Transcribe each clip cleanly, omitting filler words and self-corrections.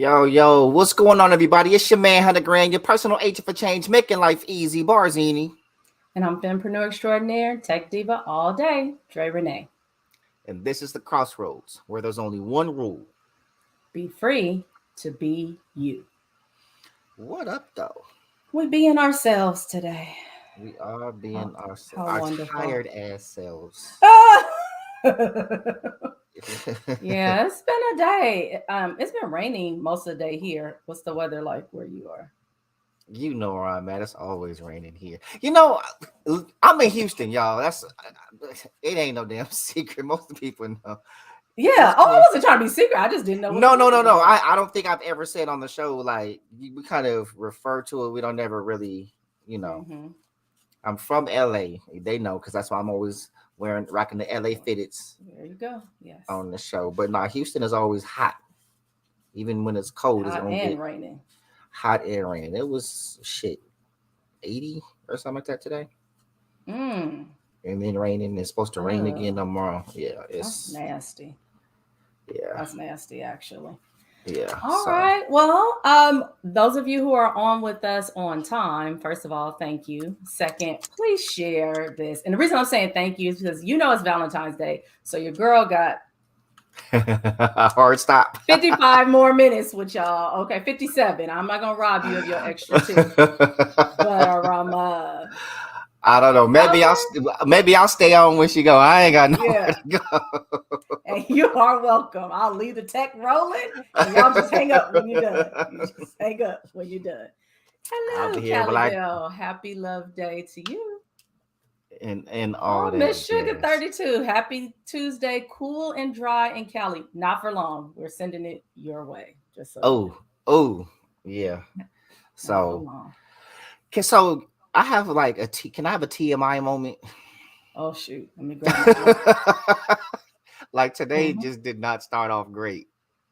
Yo, what's going on, everybody? It's your man, Hunter Grand, your personal agent for change, making life easy, Barzini. And I'm Fempreneur Extraordinaire, Tech Diva all day, Dre Renee. And this is the Crossroads, where there's only one rule. Be free to be you. What up, though? We being ourselves today. We are being our wonderful. tired ass selves. Yeah, it's been a day. It's been raining most of the day here. What's the weather like where you are? You know where I'm at. It's always raining here. You know, I'm in Houston, y'all. It ain't no damn secret. Most of the people know. Yeah. Oh, I wasn't trying to be secret. I just didn't know. No. I don't think I've ever said on the show, like, we kind of refer to it. We don't never really, Mm-hmm. I'm from LA. They know because that's why I'm always rocking the LA fitteds. There you go. Yes. On the show. But no, Houston is always hot. Even when it's cold, it's gonna get raining. Hot and rain. It was 80 or something like that today. And then raining. It's supposed to rain again tomorrow. Yeah, that's nasty. Yeah, that's nasty actually. Yeah. All right. Well, those of you who are on with us on time, first of all, thank you. Second, please share this. And the reason I'm saying thank you is because it's Valentine's Day. So your girl got hard stop. 55 more minutes with y'all. Okay, 57. I'm not gonna rob you of your extra 2. But I don't know. Maybe I'll stay on when she go. I ain't got nowhere to go. And you are welcome. I'll leave the tech rolling, and y'all just hang up when you're done. Hello, Callie Bell. Happy Love Day to you. And all that. Miss Sugar 32. Happy Tuesday, cool and dry in Cali. Not for long. We're sending it your way. Just so. Yeah. So I have like can I have a TMI moment? Oh shoot. Let me grab my like today just did not start off great.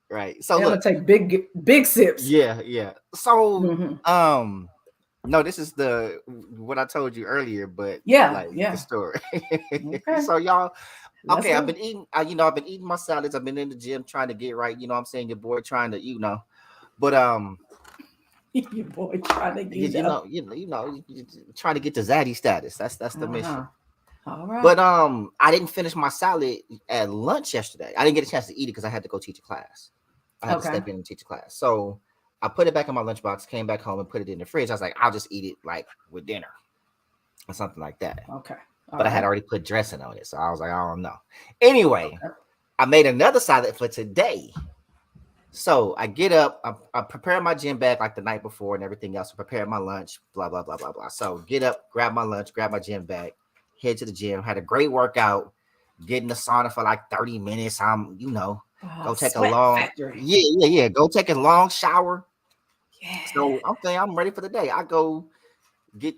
Right. So look, take big sips. Yeah. So no, this is what I told you earlier, but the story. Okay. So y'all, I've been eating. I've been eating my salads. I've been in the gym trying to get right. You know what I'm saying? Your boy trying to, but your boy trying to get trying to get the zaddy status. That's the mission. All right. But I didn't finish my salad at lunch yesterday. I didn't get a chance to eat it because I had to go teach a class. I had to step in and teach a class. So I put it back in my lunchbox, came back home and put it in the fridge. I was like, I'll just eat it like with dinner or something like that. Okay. But I had already put dressing on it. So I was like, I don't know. Anyway, I made another salad for today. So I get up, I prepare my gym bag like the night before and everything else. I prepare my lunch, blah, blah, blah, blah, blah. So get up, grab my lunch, grab my gym bag, head to the gym, had a great workout, get in the sauna for like 30 minutes. Go take a long factory. Go take a long shower. Yeah. So I'm ready for the day. I go get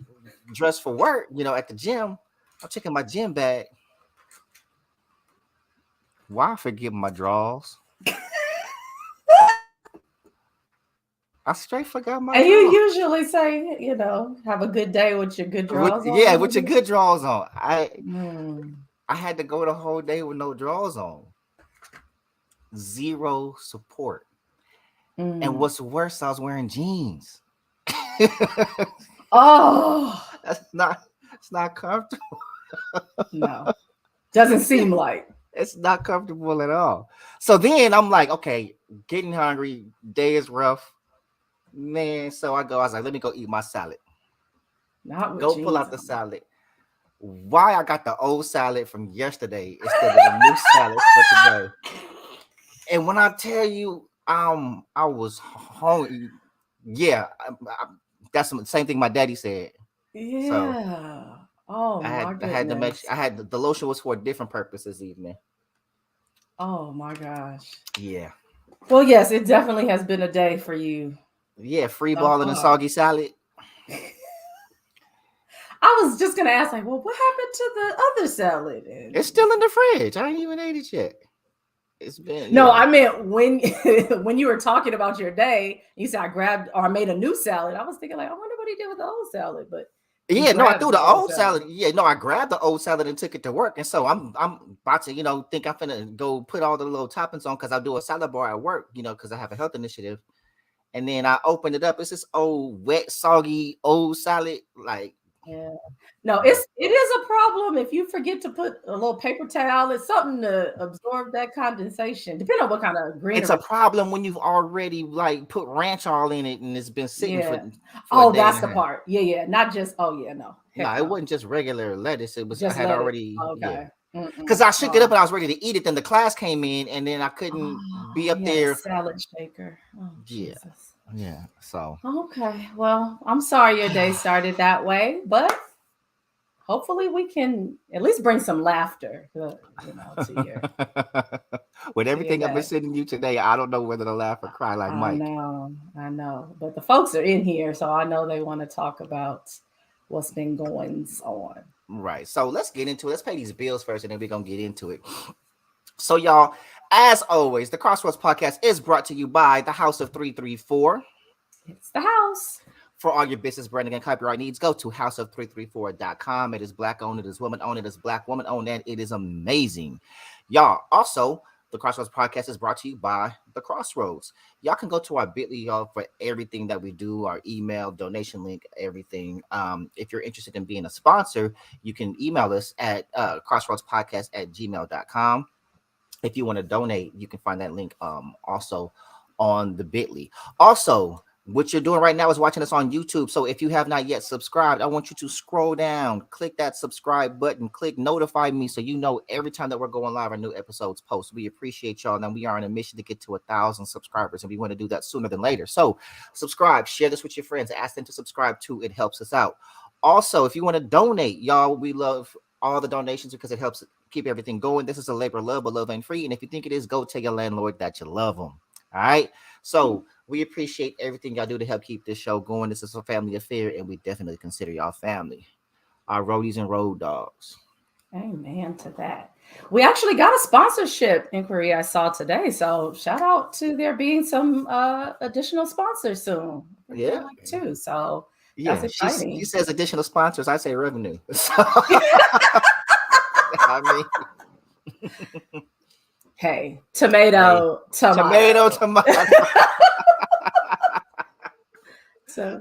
dressed for work, at the gym. I'm checking my gym bag. Why I forget my drawers? I straight forgot my. And you usually say, have a good day with your good drawers on. Yeah, with your good drawers on. I had to go the whole day with no drawers on. Zero support. And what's worse, I was wearing jeans. It's not comfortable. No. Doesn't seem like. It's not comfortable at all. So then I'm like, okay, getting hungry, day is rough. Man, so I was like, let me go eat my salad. Pull out the salad. Why I got the old salad from yesterday instead of the new salad for today. And when I tell you, I was hungry. Yeah, that's the same thing my daddy said. Yeah. So I had to make. The lotion was for a different purpose this evening. Oh my gosh. Yeah. Well, yes, it definitely has been a day for you. Yeah, free balling and soggy salad. I was just gonna ask, like, well, what happened to the other salad? It's still in the fridge. I ain't even ate it yet. It's been I meant when you were talking about your day, you said I grabbed or I made a new salad. I was thinking, like, I wonder what he did with the old salad, but I threw the old salad. Yeah, no, I grabbed the old salad and took it to work, and so I'm about to, think I'm finna go put all the little toppings on because I do a salad bar at work, because I have a health initiative, and then I opened it up. It's this old, wet, soggy, old salad. Like, Yeah. No, it is a problem if you forget to put a little paper towel. It's something to absorb that condensation, depending on what kind of it's a greenery. problem when you've already like put ranch all in it and it's been sitting Yeah. for a Oh, day and that's a the half. part. Yeah, yeah. Not just, oh yeah, no. No, Heck it no. wasn't just regular lettuce. It was I Just had let it. already Okay. because I shook it up and I was ready to eat it. Then the class came in and then I couldn't be Oh, up you had a there. salad shaker. Oh, Yeah, Jesus. yeah. So Okay. Well, I'm sorry your day started that way, but hopefully we can at least bring some laughter, with to your everything I've been day. sending you today, I don't know whether to laugh or cry like I Mike. know, I know. But the folks are in here, so I know they want to talk about what's been going on. Right. So let's get into it. Let's pay these bills first and then we're gonna get into it. So, y'all, as always, the Crossroads podcast is brought to you by the House of 334. It's the house. For all your business branding and copyright needs, go to houseof334.com. It is Black owned, it is woman owned, it is Black woman owned, and it is amazing. Y'all, also, the Crossroads podcast is brought to you by the Crossroads. Y'all can go to our bit.ly, y'all, for everything that we do, our email, donation link, everything. If you're interested in being a sponsor, you can email us at crossroadspodcast@gmail.com. If you want to donate, you can find that link also on the bit.ly. Also, what you're doing right now is watching us on YouTube. So if you have not yet subscribed, I want you to scroll down, click that subscribe button, click notify me so you know every time that we're going live, our new episodes post. We appreciate y'all. Now we are on a mission to get to 1,000 subscribers, and we want to do that sooner than later. So subscribe, share this with your friends, ask them to subscribe too. It helps us out. Also, if you want to donate, y'all, we love all the donations because it helps keep everything going. This is a labor of love, but love ain't free. And if you think it is, go tell your landlord that you love them. All right. So we appreciate everything y'all do to help keep this show going. This is a family affair, and we definitely consider y'all family. Our roadies and road dogs. Amen to that. We actually got a sponsorship inquiry I saw today. So shout out to there being some additional sponsors soon. Yeah. Like two. So yeah, that's exciting. She says additional sponsors. I say revenue. So, I mean, hey, tomato. Tomato. Tomato. So,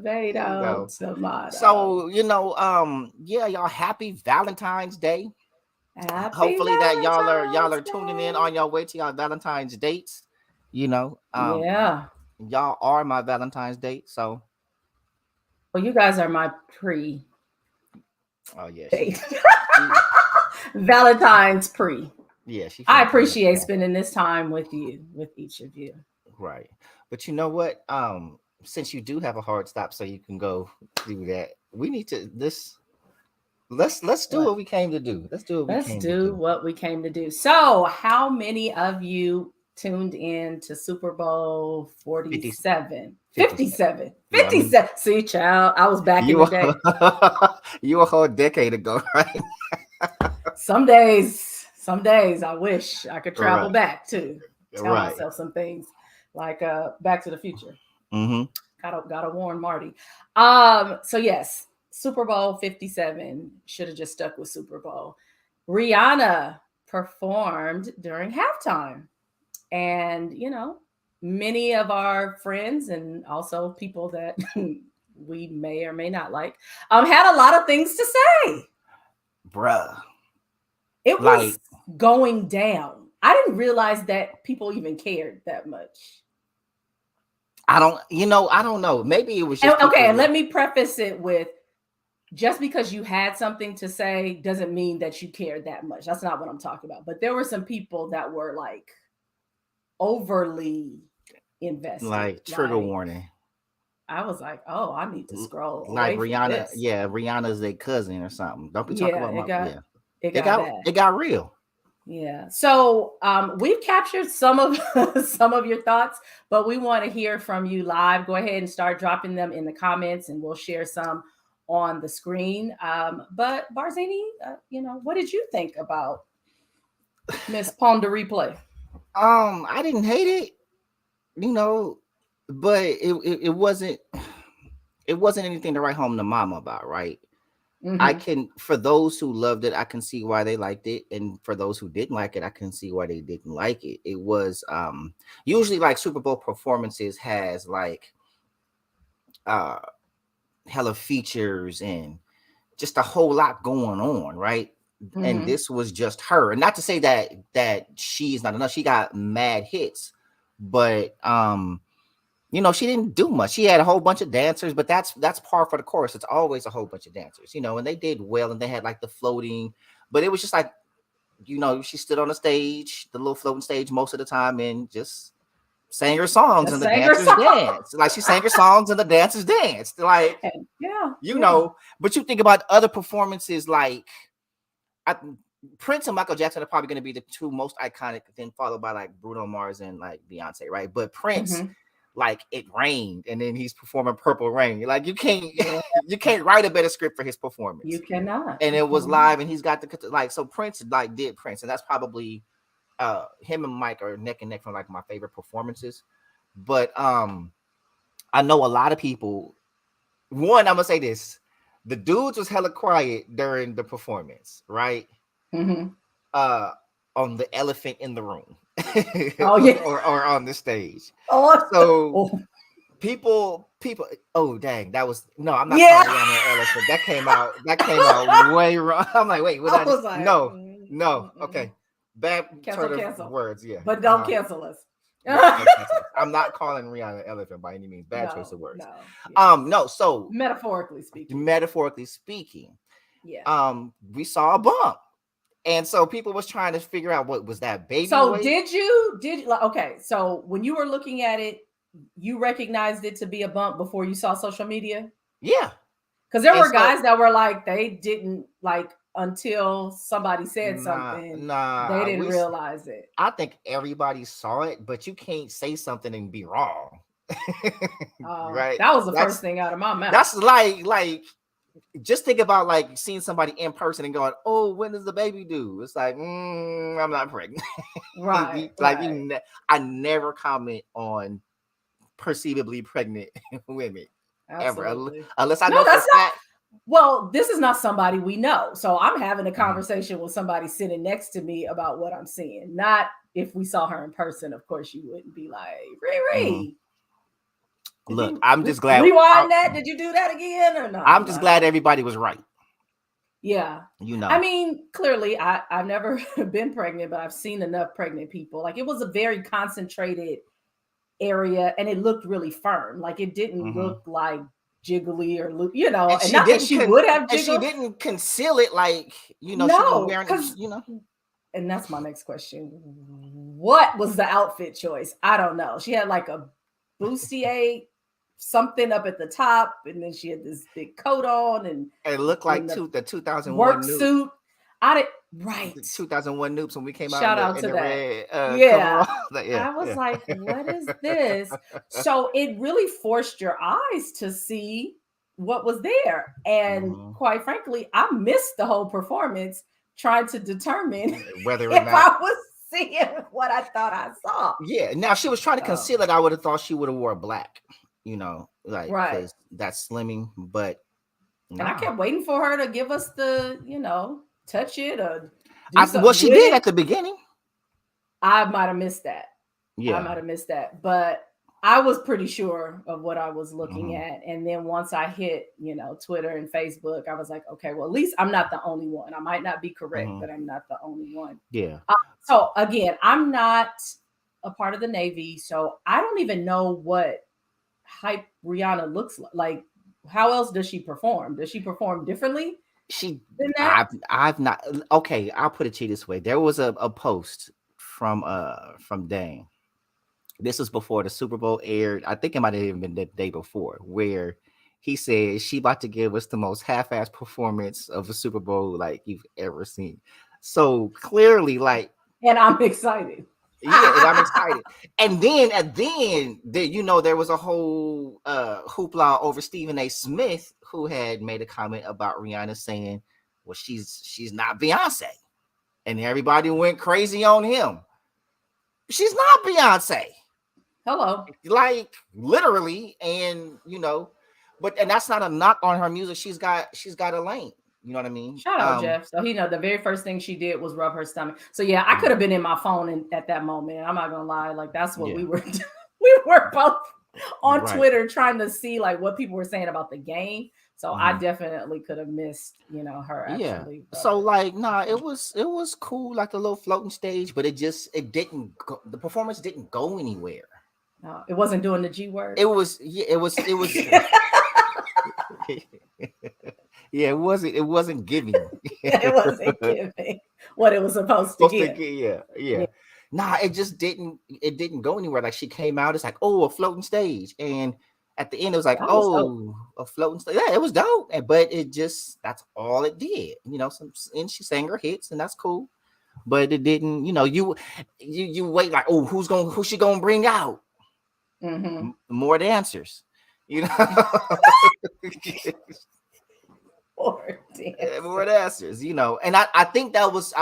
yeah, y'all, happy Valentine's Day. Happy Hopefully that y'all are Day. tuning in on your way to y'all Valentine's dates. Yeah. Y'all are my Valentine's date. So, well, you guys are my pre. Oh yeah, Valentine's pre. Yeah, I appreciate spending this time with you, with each of you. Right, but you know what? Since you do have a hard stop, so you can go do that. We need to Let's do what we came to do. Let's do what we came to do. So, how many of you tuned in to Super Bowl 47? 57. 57. See, child, I was back in the day. You a whole decade ago, right? Some days I wish I could travel back to tell myself some things like Back to the Future. Gotta warn Marty. So yes, Super Bowl 57 should have just stuck with Super Bowl. Rihanna performed during halftime, and many of our friends and also people that we may or may not like had a lot of things to say. Bruh, it was going down. I didn't realize that people even cared that much. I don't know. Maybe it was just okay. And let me preface it with, just because you had something to say doesn't mean that you cared that much. That's not what I'm talking about. But there were some people that were like overly invested. Like trigger warning. I was like, oh, I need to scroll. Like Rihanna, Rihanna's a cousin or something. Don't be talking about it got real. Yeah. So we've captured some of your thoughts, but we want to hear from you live. Go ahead and start dropping them in the comments, and we'll share some on the screen. But Barzini, what did you think about Miss Ponda Replay? I didn't hate it, but it wasn't anything to write home to mama about, right? For those who loved it, I can see why they liked it. And for those who didn't like it, I can see why they didn't like it. It was usually like Super Bowl performances has like uh hella features and just a whole lot going on, right? And this was just her. And not to say that she's not enough. She got mad hits, but you know, she didn't do much. She had a whole bunch of dancers, but that's par for the course. It's always a whole bunch of dancers, you know, and they did well, and they had like the floating, but it was just like, you know, she stood on the stage, the little floating stage most of the time, and just sang her songs, and the dancers danced. Like she sang her songs and the dancers danced. Like, you know, but you think about other performances, like Prince and Michael Jackson are probably going to be the two most iconic, then followed by like Bruno Mars and like Beyonce, right? But Prince, like It Rained, and then he's performing Purple Rain. Like you can't you can't write a better script for his performance. You cannot. And it was live, and he's got the like, so Prince like did Prince, and that's probably him and Mike are neck and neck for like my favorite performances. But I know a lot of people. One, I'm gonna say this: the dudes was hella quiet during the performance, right? On the elephant in the room. Oh yeah, or on the stage. So people. Oh dang, that was no. I'm not calling Rihanna an elephant. That came out way wrong. I'm like, wait, what? No. Okay, bad turn of words. Yeah, but don't cancel us. I'm not calling Rihanna an elephant by any means. Bad choice of words. No. So metaphorically speaking, we saw a bump. And so people was trying to figure out what was that baby. So weight? did you okay? So when you were looking at it, you recognized it to be a bump before you saw social media? Yeah, because there were guys that were like, they didn't like until somebody said something. They didn't realize it. I think everybody saw it, but you can't say something and be wrong. Right? That was the first thing out of my mouth. That's like. Just think about like seeing somebody in person and going, "Oh, when does the baby due?" It's like, I'm not pregnant, right? I never comment on perceivably pregnant women. Absolutely. Ever, unless I know for fact. Well, this is not somebody we know, so I'm having a conversation with somebody sitting next to me about what I'm seeing. Not if we saw her in person. Of course, you wouldn't be like, Riri. Look, I'm just glad. Rewind that. Did you do that again or not? I'm just glad everybody was right. Yeah. You know. I mean, clearly, I've never been pregnant, but I've seen enough pregnant people. Like, it was a very concentrated area, and it looked really firm. Like, it didn't look like jiggly or, you know. And not that she would have jiggled. And she didn't conceal it like, you know, she was wearing it, you know. And that's my next question. What was the outfit choice? I don't know. She had like a bustier something up at the top, and then she had this big coat on, and it looked like the 2001 work suit. Right. The 2001 Noops when we came out. Shout out to that. Red, I was like, what is this? So it really forced your eyes to see what was there. And quite frankly, I missed the whole performance trying to determine whether or if not I was seeing what I thought I saw. Yeah. Now she was trying to conceal it. I would have thought she would have wore black, you know, like because that's slimming, but and I kept waiting for her to give us the, you know, touch it or well, she did at the beginning. I might have missed that. Yeah, I might have missed that, but I was pretty sure of what I was looking at. And then once I hit, you know, Twitter and Facebook, I was like, okay, well, at least I'm not the only one. I might not be correct, but I'm not the only one. Yeah. So again, I'm not a part of the Navy, so I don't even know what hype Rihanna looks like. Like, how else does she perform? Does she perform differently? I've not. Okay, I'll put it to you this way. There was a post from Dane. This was before the Super Bowl aired. I think it might have even been the day before, where he said she about to give us the most half-assed performance of a Super Bowl like you've ever seen. So clearly, like, and I'm excited. Yeah, and I'm excited. And then, you know, there was a whole hoopla over Stephen A. Smith, who had made a comment about Rihanna saying, well, she's not Beyonce. And everybody went crazy on him. She's not Beyonce. Hello. Like, literally, and, you know, and that's not a knock on her music. She's got a lane. You know what I mean? Shout out Jeff. So he know the very first thing she did was rub her stomach. So yeah, I could have been in my phone at that moment. I'm not gonna lie, like that's what we were. We were both on Right. Twitter trying to see like what people were saying about the game. So I Mhm. definitely could have missed, her Yeah. actually So brother like, nah, it performing. was cool, like a little floating stage, but it didn't go, the performance didn't go anywhere. No, it wasn't doing the G word. It was, yeah, it was yeah, it wasn't giving. It wasn't giving what it was supposed to Supposed to give. get, yeah, Yeah. yeah. Nah, it didn't go anywhere. Like she came out, it's like, oh, a floating stage. And at the end, it was like, That was dope. oh, a floating stage. Yeah, it was dope. But that's all it did. And she sang her hits, and that's cool. But it didn't, you wait like, oh, who's she gonna bring out? Mm-hmm. More dancers, you know. Or dance. More dancers, and I think that was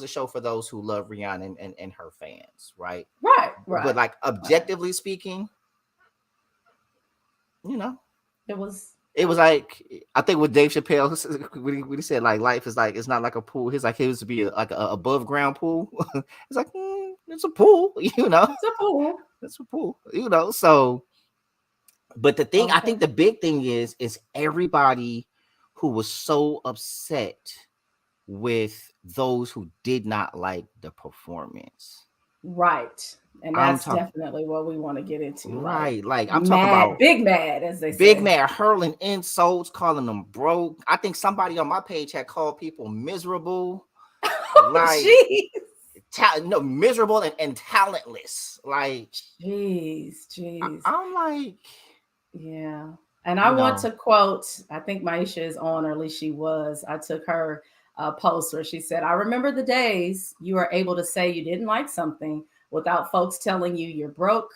a show for those who love Rihanna and her fans, right? Right, But right, like right. objectively speaking, you know, It was it was like, I think what Dave Chappelle when he said like life is like, it's not like a pool. He's like, it was to be like a above ground pool. It's like, it's a pool, it's a fool. it's a pool, So, but I Okay. think the big thing is everybody who was so upset with those who did not like the performance. Right. And I'm that's talking definitely what we want to get into. Like right, like I'm talking mad, about big mad, as they big say. man hurling insults, calling them broke. I think somebody on my page had called people miserable, Oh, like jeez. no, miserable and talentless. Like Jeez, jeez. I'm like, Yeah. And I you want know, to quote, I think Maisha is on, or at least she was. I took her post where she said, I remember the days you were able to say you didn't like something without folks telling you you're broke,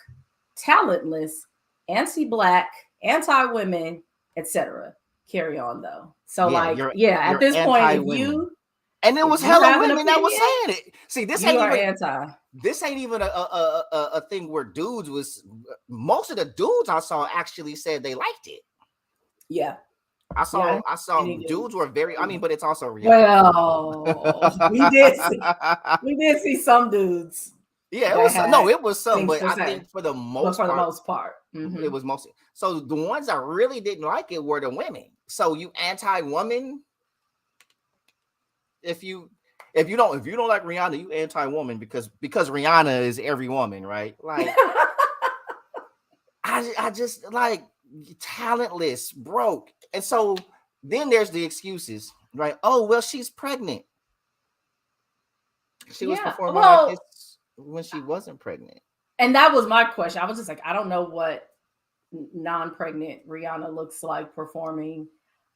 talentless, anti-black, anti-women, etc. Carry on though. So yeah, like, you're yeah, at you're this point, if anti-women. you And it if was you hella have an women that was opinion, saying it. See, you are anti. this ain't even a thing where dudes was. Most of the dudes I saw actually said they liked it. Yeah. I Yeah. saw I saw Any dudes dudes. were very. I mean, but it's also Rihanna. Well, we did see some dudes Yeah, it that was no, had it was some, things but to I say, think for the but most for the part, most part, it was mostly. So the ones that really didn't like it were the women. So you anti-woman, if you if you don't like Rihanna, you anti-woman because Rihanna is every woman, right? Like I just like talentless, broke. And so then there's the excuses, right? Oh, well, she's pregnant. She was yeah. performing like Well, this when she wasn't pregnant. and that was my question. I was just like, I don't know what non-pregnant Rihanna looks like performing.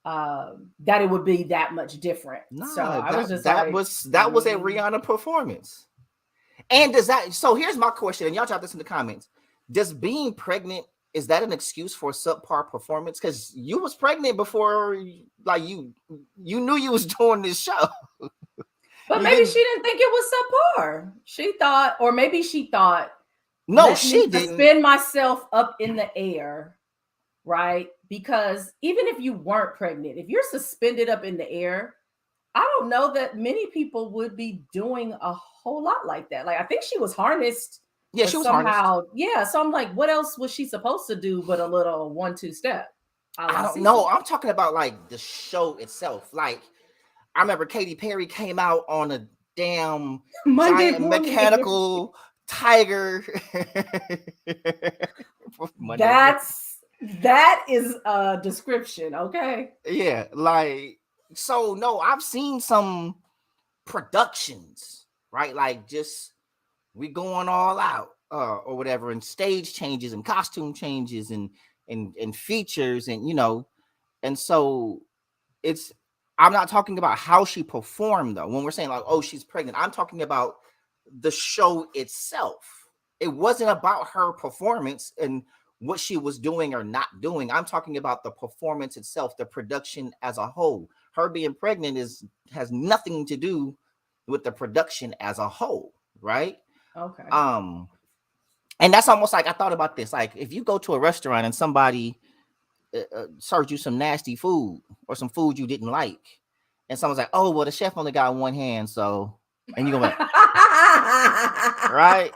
That it would be that much different. So Nah, I was that just that like, was that was a Rihanna performance. And does that so here's my question, and y'all drop this in the comments. Does being pregnant, is that an excuse for subpar performance? Because you was pregnant before, like you knew you was doing this show. but You maybe didn't. she didn't think it was subpar. She thought, or maybe she thought, No, let me she didn't. suspend myself up in the air, right? Because even if you weren't pregnant, if you're suspended up in the air, I don't know that many people would be doing a whole lot like that. Like I think she was harnessed Yeah, or she was harnessed. somehow, yeah. So I'm like, what else was she supposed to do but a little 1-2 step, a I la don't know. Cece? I'm talking about like the show itself. Like I remember Katy Perry came out on a damn Monday giant morning air. mechanical tiger. Monday morning. That is a description, okay? Yeah, like so no, I've seen some productions, right? Like just we going all out or whatever, and stage changes and costume changes and features and and so it's I'm not talking about how she performed though. When we're saying like, oh, she's pregnant, I'm talking about the show itself. It wasn't about her performance and what she was doing or not doing. I'm talking about the performance itself, the production as a whole. Her being pregnant has nothing to do with the production as a whole, right? Okay. Um, and that's almost like I thought about this. Like if you go to a restaurant and somebody served you some nasty food or some food you didn't like, and someone's like, "Oh, well, the chef only got one hand," so and you go like, right?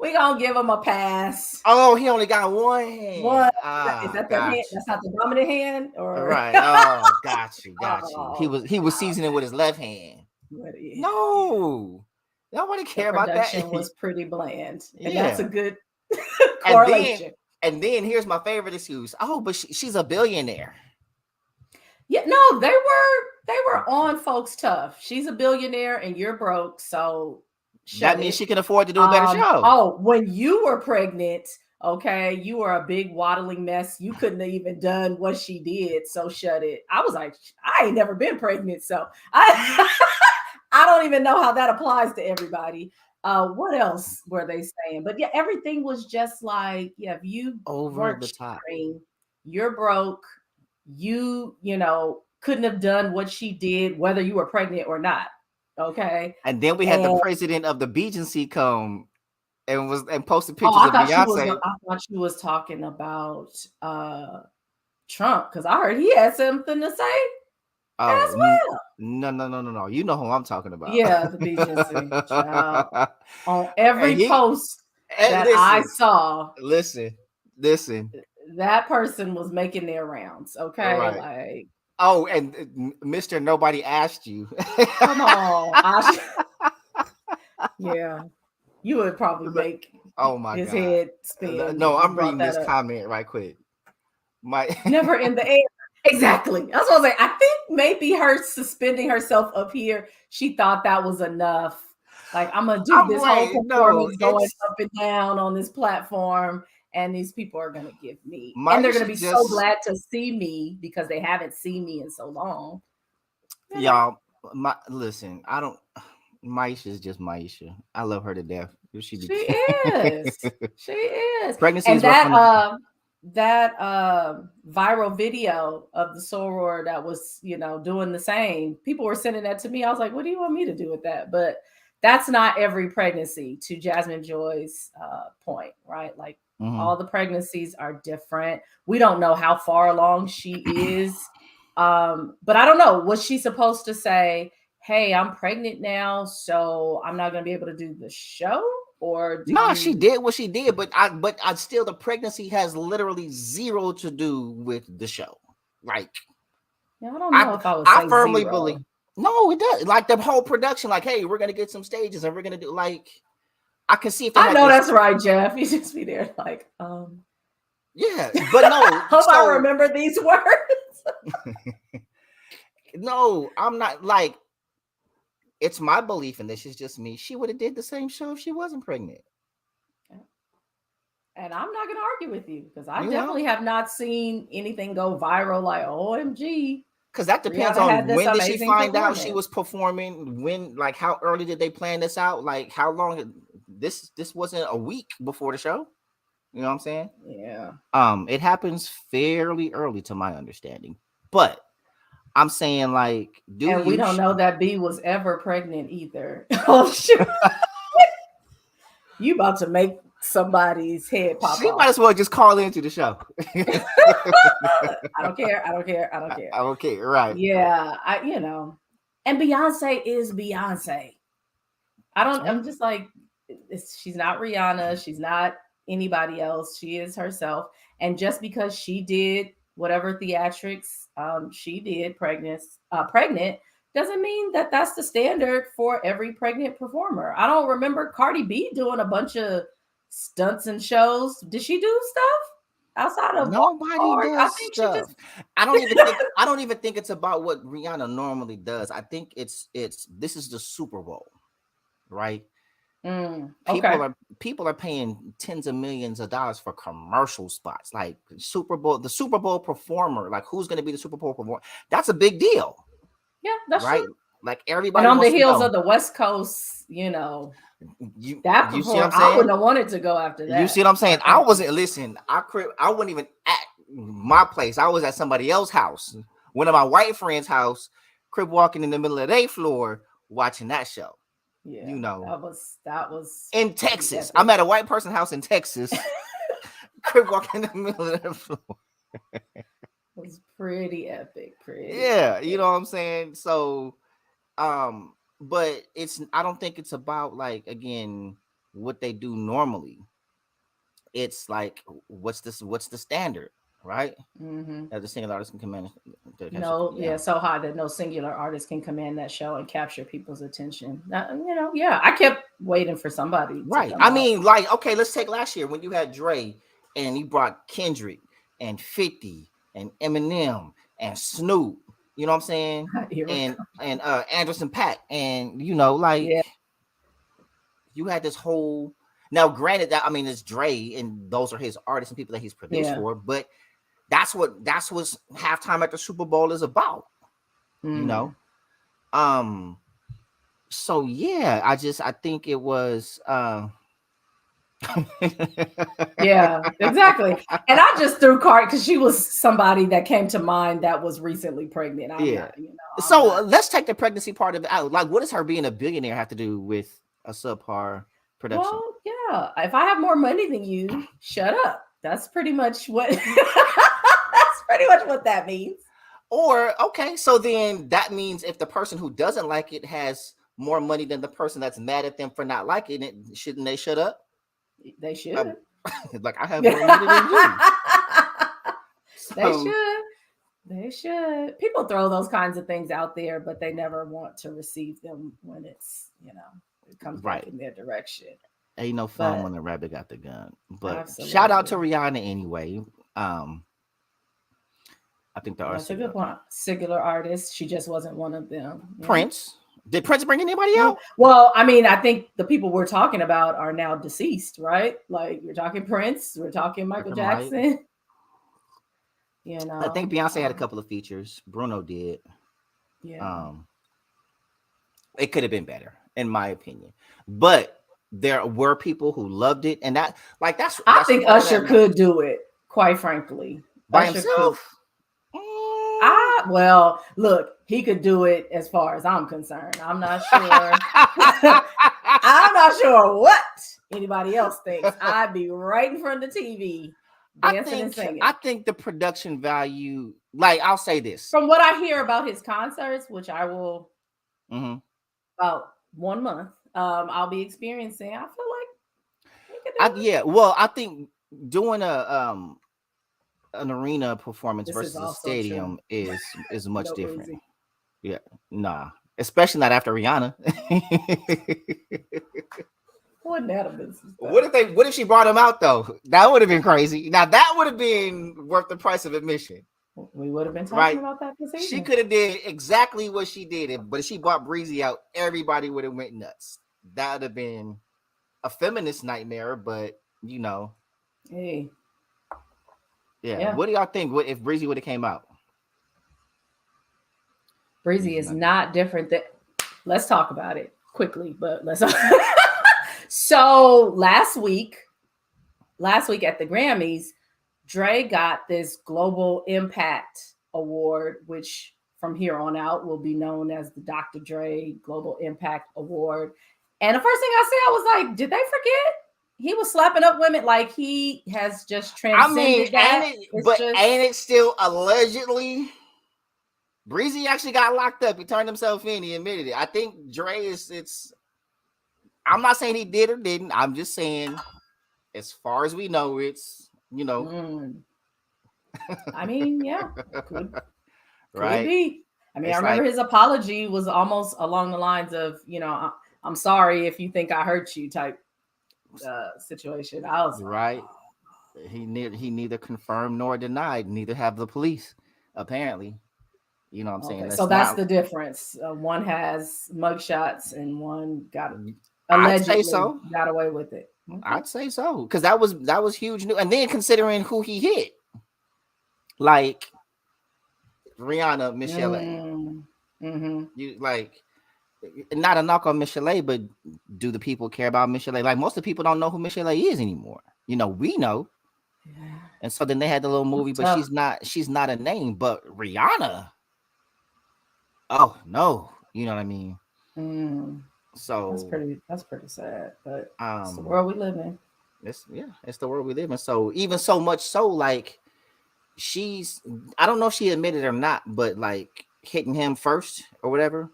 We gonna give him a pass. Oh, he only got one hand. What is Ah, that? The hand? That's not the dominant hand, or right. Oh, got you. oh, He was seasoning with his left hand. yeah. No, nobody The care about that. production was pretty bland, and that's a Yeah. good And then correlation. here's my favorite excuse. Oh, but she's a billionaire. Yeah, no, they were on folks tough. She's a billionaire and you're broke, so That shut means it. she can afford to do a better show. Oh, when you were pregnant, okay, you were a big waddling mess. You couldn't have even done what she did, so shut it. I was like, I ain't never been pregnant, so I I don't even know how that applies to everybody. What else were they saying? But yeah, everything was just like, yeah, if you Over weren't the top. sharing, you're broke. You know, couldn't have done what she did, whether you were pregnant or not. Okay. And then we had the president of the Beagency come and posted Oh, pictures of Beyonce. I thought she was talking about Trump, because I heard he had something to say as well. No. You know who I'm talking about. Yeah, the Beagency child. On every post that listen, I saw, listen. that person was making their rounds. Okay. Right. Like, oh, and Mr. Nobody asked you. come on. Yeah. You would probably make his God. head spin. No, I'm reading this comment right quick. Never in the air. Exactly. That's what I was like. I think maybe her suspending herself up here, she thought that was enough. Like, I'm gonna do this whole performance going up and down on this platform, and these people are gonna give me, and they're gonna be so glad to see me because they haven't seen me in so long. Y'all, listen, I don't. Maisha is just Maisha. I love her to death. She is. She is. Pregnancy and that viral video of the soror that was, doing the same. People were sending that to me. I was like, what do you want me to do with that? But that's not every pregnancy, to Jasmine Joy's point, right? Like, all the pregnancies are different. We don't know how far along she is. But I don't know. Was she supposed to say, hey, I'm pregnant now, so I'm not going to be able to do the show? Or she did what she did, but I still, the pregnancy has literally zero to do with the show. Like, yeah, I don't know if I firmly zero. believe. No, it does. Like, the whole production, like, hey, we're gonna get some stages and we're gonna do, like, I can see if I know that's right, Jeff. You just be there like, yeah, but no. Hope I remember these words. No, I'm not, like, it's my belief, and this is just me. She would have did the same show if she wasn't pregnant. And I'm not going to argue with you, because I definitely have not seen anything go viral like, OMG. Because that depends on when did she find out she was performing? When, like, how early did they plan this out? Like, how long? This wasn't a week before the show. You know what I'm saying? Yeah. It happens fairly early, to my understanding. But I'm saying, like, we don't know that B was ever pregnant either. Oh, shit. You about to make somebody's head pop off. She might as well just call into the show. I don't care. I don't care. Right. Yeah. And Beyonce is Beyonce. I'm just like, she's not Rihanna. She's not anybody else. She is herself. And just because she did whatever theatrics she did pregnant doesn't mean that that's the standard for every pregnant performer. I don't remember Cardi B doing a bunch of stunts and shows. Did she do stuff outside of nobody does stuff? I don't even think it's about what Rihanna normally does. I think it's this is the Super Bowl, right? People are paying tens of millions of dollars for commercial spots, like the Super Bowl performer. Like, who's going to be the Super Bowl performer? That's a big deal. Yeah, that's right. True. Like, everybody, and on the heels of the West Coast, that you see what I'm saying? I wouldn't have wanted to go after that. You see what I'm saying? I wasn't. Listen, I wasn't even at my place. I was at somebody else's house, one of my white friends' house. Crib walking in the middle of their floor watching that show. Yeah, that was in Texas. I'm at a white person's house in Texas. Crib walking in the middle of the floor. It was pretty epic. Yeah, you know what I'm saying? So, but I don't think it's about, like, again, what they do normally, it's like, what's this? What's the standard, right? That the single artist can command. No, Yeah, yeah, so high that no singular artist can command that show and capture people's attention. Yeah, I kept waiting for somebody to right. come I out. mean, like, okay, let's take last year when you had Dre and you brought Kendrick and 50 and Eminem and Snoop. You know what I'm saying? Here we And go. Anderson Paak, and like Yeah, you had this whole. Now, granted that, I mean, it's Dre and those are his artists and people that he's produced yeah. for, but that's what halftime at the Super Bowl is about, you Mm. know. Um, so yeah, I think it was Yeah, exactly. And I just threw card because she was somebody that came to mind that was recently pregnant. I'm yeah. not, I'm So not. let's take the pregnancy part of it out. Like, what does her being a billionaire have to do with a subpar production? Well, yeah. If I have more money than you, shut up. That's pretty much what that's pretty much what that means. Or okay, so then that means if the person who doesn't like it has more money than the person that's mad at them for not liking it, shouldn't they shut up? They Um, should. like, I have more money than you. They So should. They should. People throw those kinds of things out there, but they never want to receive them when it comes back right. in their direction. Ain't no fun But when the rabbit got the gun. But shout out to absolutely. Rihanna anyway. I think there are That's a singular good point. Singular artist. She just wasn't one of them. Yeah. Prince. Did Prince bring anybody Yeah. out? Well, I mean, I think the people we're talking about are now deceased, right? Like you're talking Prince, we're talking Michael Right. Jackson. I think Beyonce had a couple of features. Bruno did. Yeah. It could have been better, in my opinion. But there were people who loved it, and that's I think all Usher could do it, quite frankly. by Usher could. himself. Well, look, he could do it as far as I'm concerned. I'm not sure. I'm not sure what anybody else thinks. I'd be right in front of the TV dancing and singing. I think the production value, like, I'll say this. From what I hear about his concerts, which I will about 1 month, I'll be experiencing. I feel like yeah. Well, I think doing an arena performance versus a stadium is much different. Easy. Yeah, nah, especially not after Rihanna. Wouldn't that have been? What if she brought him out though? That would have been crazy. Now that would have been worth the price of admission. We would have been talking about that this evening. She could have did exactly what she did, but if she brought Breezy out, everybody would have went nuts. That would have been a feminist nightmare, but Hey. Yeah. What do y'all think? What if Breezy would have came out? Breezy is not different than. Let's talk about it quickly, but let's. So last week at the Grammys, Dre got this Global Impact Award, which from here on out will be known as the Dr. Dre Global Impact Award. And the first thing I said, I was like, did they forget? He was slapping up women like he has just transcended that. Ain't it still allegedly? Breezy actually got locked up. He turned himself in. He admitted it. I think Dre I'm not saying he did or didn't. I'm just saying, as far as we know, it's, I mean, yeah. Could right. Be. I mean, I remember his apology was almost along the lines of, I'm sorry if you think I hurt you type situation. I was right. He neither confirmed nor denied. Neither have the police, apparently. You know what I'm saying? So that's the difference. One has mugshots and one allegedly got away with it. Okay. I'd say so, because that was huge news. And then considering who he hit, like Rihanna, Michelle, you like. Not a knock on Michelle, but do the people care about Michelle? Like, most of the people don't know who Michelle is anymore. We know. Yeah. And so then they had the little movie, but she's not a name. But Rihanna, oh no, you know what I mean? So that's pretty sad, but it's the world we live in. It's the world we live in. So even so much so, like, I don't know if she admitted or not, but like hitting him first or whatever.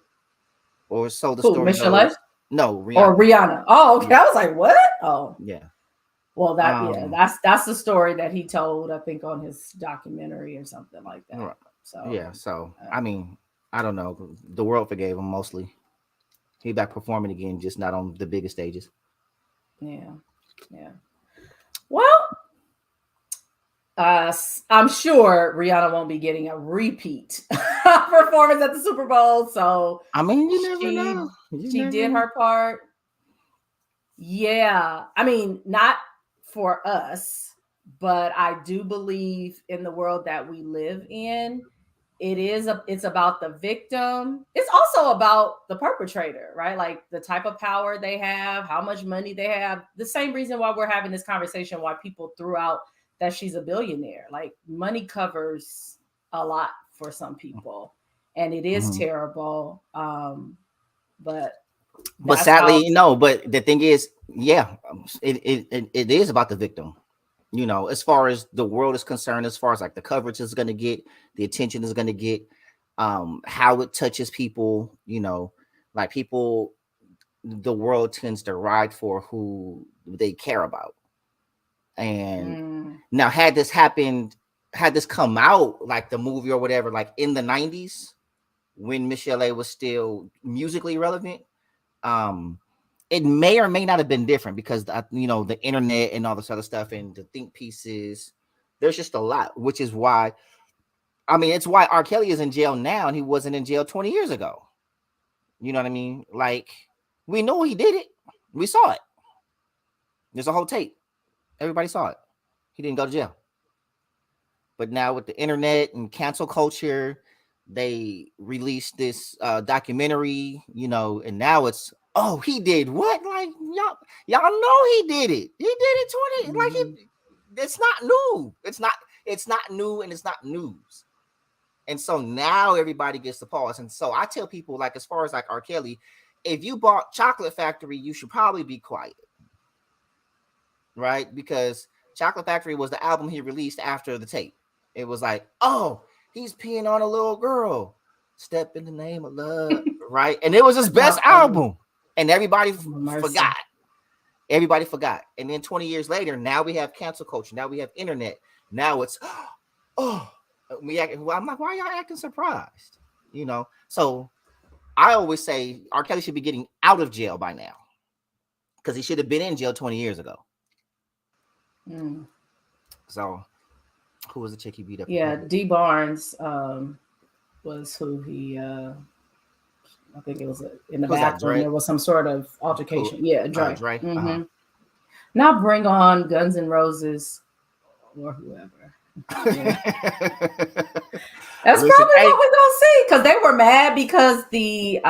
Or so the story Michelle? goes. No, or Rihanna. Rihanna. Oh, okay. Yeah, I was like, what? Oh, yeah. well, Um, that's the story that he told, I think, on his documentary or something like that. right. So, Yeah. So uh, I mean, I don't know. The world forgave him mostly. He back performing again, just not on the biggest stages. yeah, yeah. Well, I'm sure Rihanna won't be getting a repeat performance at the Super Bowl. So I mean, you never she know. You she never did know. her part. Yeah, I mean, not for us, but I do believe in the world that we live in. It's about the victim. It's also about the perpetrator, right? Like the type of power they have, how much money they have. The same reason why we're having this conversation, why people threw out that she's a billionaire. Like money covers a lot for some people, and it is Mhm. terrible. But But that's how. sadly, no. But the thing is, yeah, it is about the victim. As far as the world is concerned, as far as like the coverage is going to get, the attention is going to get, how it touches people, like people, the world tends to ride for who they care about. And Mm, now, had this come out like the movie or whatever, like in the 90s when Michelle A was still musically relevant, um, it may or may not have been different because the internet and all this other stuff and the think pieces. There's just a lot, which is why it's why R. Kelly is in jail now and he wasn't in jail 20 years ago. You know what I mean? Like we know he did it. We saw it. There's a whole tape. Everybody saw it. He didn't go to jail. But now with the internet and cancel culture, they released this documentary, and now it's he did what? Like y'all know he did it. He did it 20 like mhm. it's not new. It's not new and it's not news. And so now everybody gets the pause. And so I tell people, like, as far as like R. Kelly, if you bought Chocolate Factory, you should probably be quiet, right? Because Chocolate Factory was the album he released after the tape. It was like, he's peeing on a little girl. Step in the name of love, right? And it was his best Oh, album, and everybody mercy. forgot. Everybody forgot. And then 20 years later, now we have cancel culture. Now we have internet. Now it's oh, well, I'm like, why y'all acting surprised? So I always say R. Kelly should be getting out of jail by now because he should have been in jail 20 years ago. Mm. So who was the chick he beat up in Yeah, public? D Barnes was who he. I think it was in the Who was that? bathroom. Dre? There was some sort of Who? altercation. Yeah, Dre. Dre. Mm-hmm. Now bring on Guns N' Roses or whoever. Yeah, that's Listen, probably what hey, we're gonna see because they were mad because the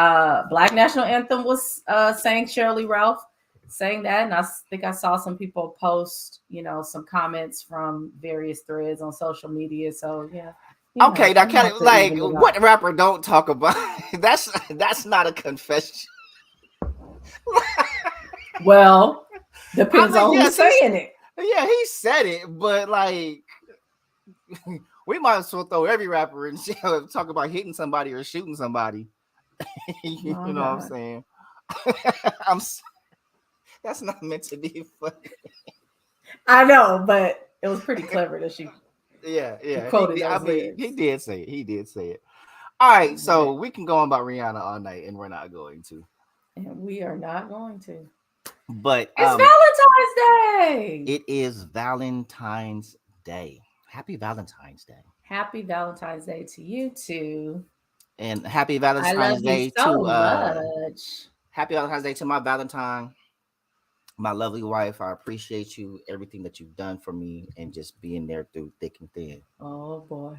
Black National Anthem was sang Shirley Ralph saying that, and I think I saw some people post, some comments from various threads on social media. So yeah, okay, now we're gonna kind have of to like even it out. what rapper don't talk about that's not a confession. Well, I depends mean, on yes, who's saying it. he said it, but like we might as well throw every rapper in jail and talk about hitting somebody or shooting somebody. You Oh know what I'm God, saying? I'm that's not meant to be funny. I know, but it was pretty clever that Yeah, she yeah. quoted I those mean, he lyrics. did say it. He did say it. All right, But so we can go on about Rihanna all night, and we're not going to. and we are not going to. But It's Valentine's Day. it is Valentine's Day. Happy Valentine's Day, Happy Valentine's Day to you too. and happy I love Valentine's you Day so to much. happy Valentine's Day to my Valentine, my lovely wife. I appreciate you, everything that you've done for me, and just being there through thick and thin. Oh boy.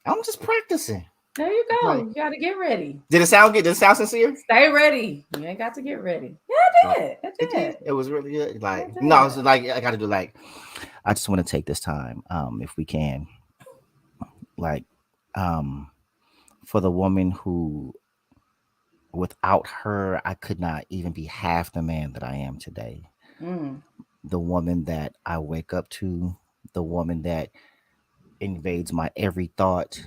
I'm just practicing. There you go. Like, You got to get ready. did it sound good? Did it sound sincere? Stay ready. You ain't got to get ready. Yeah, Uh, I did. I it did. did. It was really good. I Like, no, it's did. like I got to do like. I just want to take this time, if we can, like, um, for the woman who, without her, I could not even be half the man that I am today. Mm. The woman that I wake up to, the woman that invades my every thought,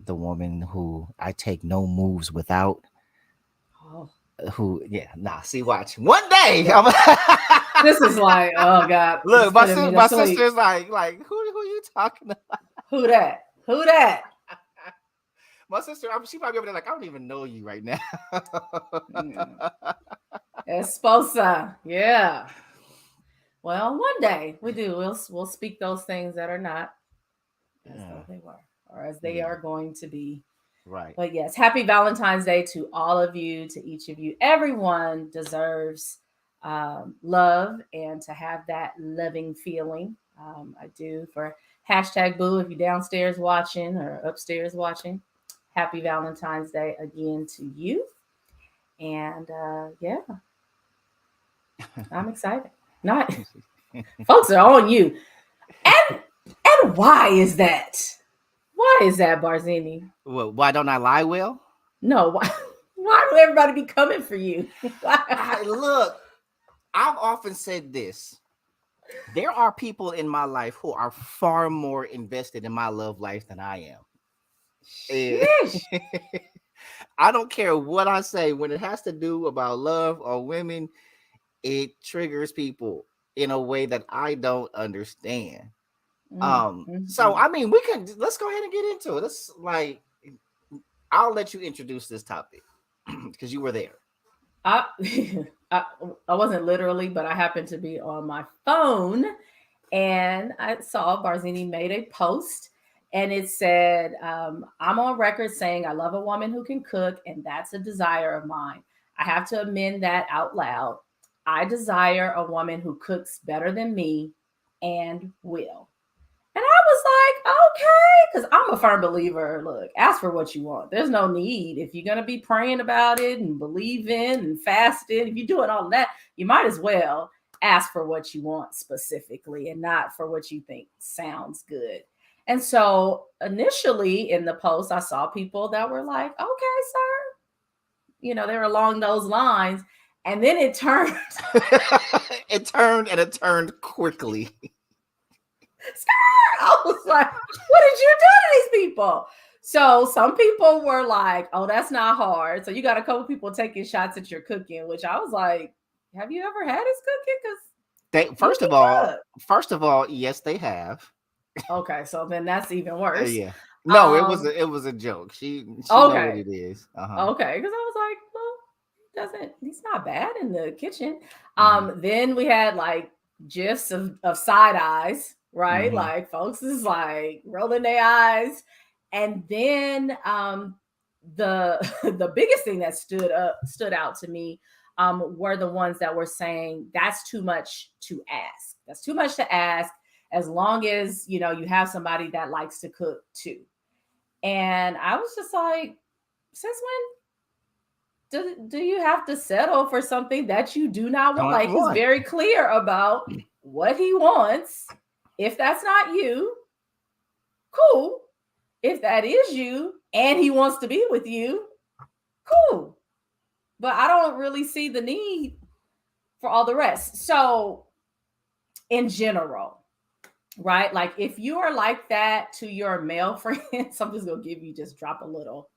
the woman who I take no moves without. Oh. Who? Yeah, nah. See, watch one day. Yeah. This is like, oh God. Look, my sleep. sister's like, who you talking about? Who that? Who that? My sister, she might be over there like, I don't even know you right now. Esposa. Yeah. Well, one day we do. We'll speak those things that are not as Yeah, though they were, or as they yeah, are going to be. right. But yes, happy Valentine's Day to all of you, to each of you. Everyone deserves love and to have that loving feeling. I do. For hashtag boo, if you're downstairs watching or upstairs watching, happy Valentine's Day again to you. And yeah, I'm excited. Not folks are on you. And why is that? Why is that, Barzini? Well, why don't I lie well? No, why? Why do everybody be coming for you? Look, I've often said this. There are people in my life who are far more invested in my love life than I am. And Sheesh. I don't care what I say when it has to do about love or women, it triggers people in a way that I don't understand. So Mm. I mean, let's go ahead and get into it. Let's like I'll let you introduce this topic because you were there. I, I I wasn't literally, but I happened to be on my phone and I saw Barzini made a post and it said, I'm on record saying I love a woman who can cook, and that's a desire of mine. I have to amend that out loud. I desire a woman who cooks better than me and will. And I was like, okay, because I'm a firm believer. Look, ask for what you want. There's no need. If you're going to be praying about it and believing and fasting, if you're doing all of that, you might as well ask for what you want specifically and not for what you think sounds good. And so initially in the post, I saw people that were like, okay, sir. They were along those lines. And then it turned. It turned quickly. I was like, what did you do to these people? So some people were like, oh, that's not hard. So you got a couple people taking shots at your cooking, which I was like, have you ever had his cooking? Because They he first can of all, cook. yes, they have. Okay, so then that's even worse. Yeah. No, Um, it was a joke. She know what okay, it is. Uh-huh. okay, because I was like, well, he's not bad in the kitchen. Hmm. Then we had like gifs of side eyes, right? Hmm. Like folks is like rolling their eyes. And then the the biggest thing that stood out to me were the ones that were saying that's too much to ask. That's too much to ask as long as you have somebody that likes to cook too. And I was just like, since do you have to settle for something that you do not want? Don't Like he's want. very clear about what he wants. If that's not you, cool. If that is you and he wants to be with you, cool. But I don't really see the need for all the rest. So, in general, right? Like if you are like that to your male friends, I'm just gonna give you just drop a little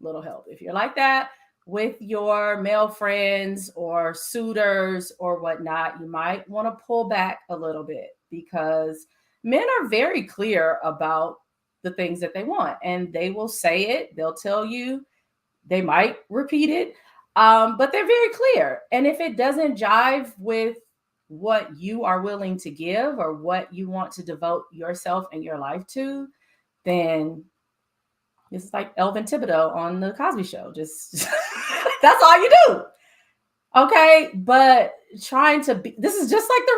help. If you're like that with your male friends or suitors or whatnot, you might want to pull back a little bit because men are very clear about the things that they want and they will say it, they'll tell you, they might repeat it, but they're very clear. And if it doesn't jive with what you are willing to give or what you want to devote yourself and your life to, then it's like Elvin Thibodeau on the Cosby Show. Just that's all you do. Okay. But trying to be, this is just like the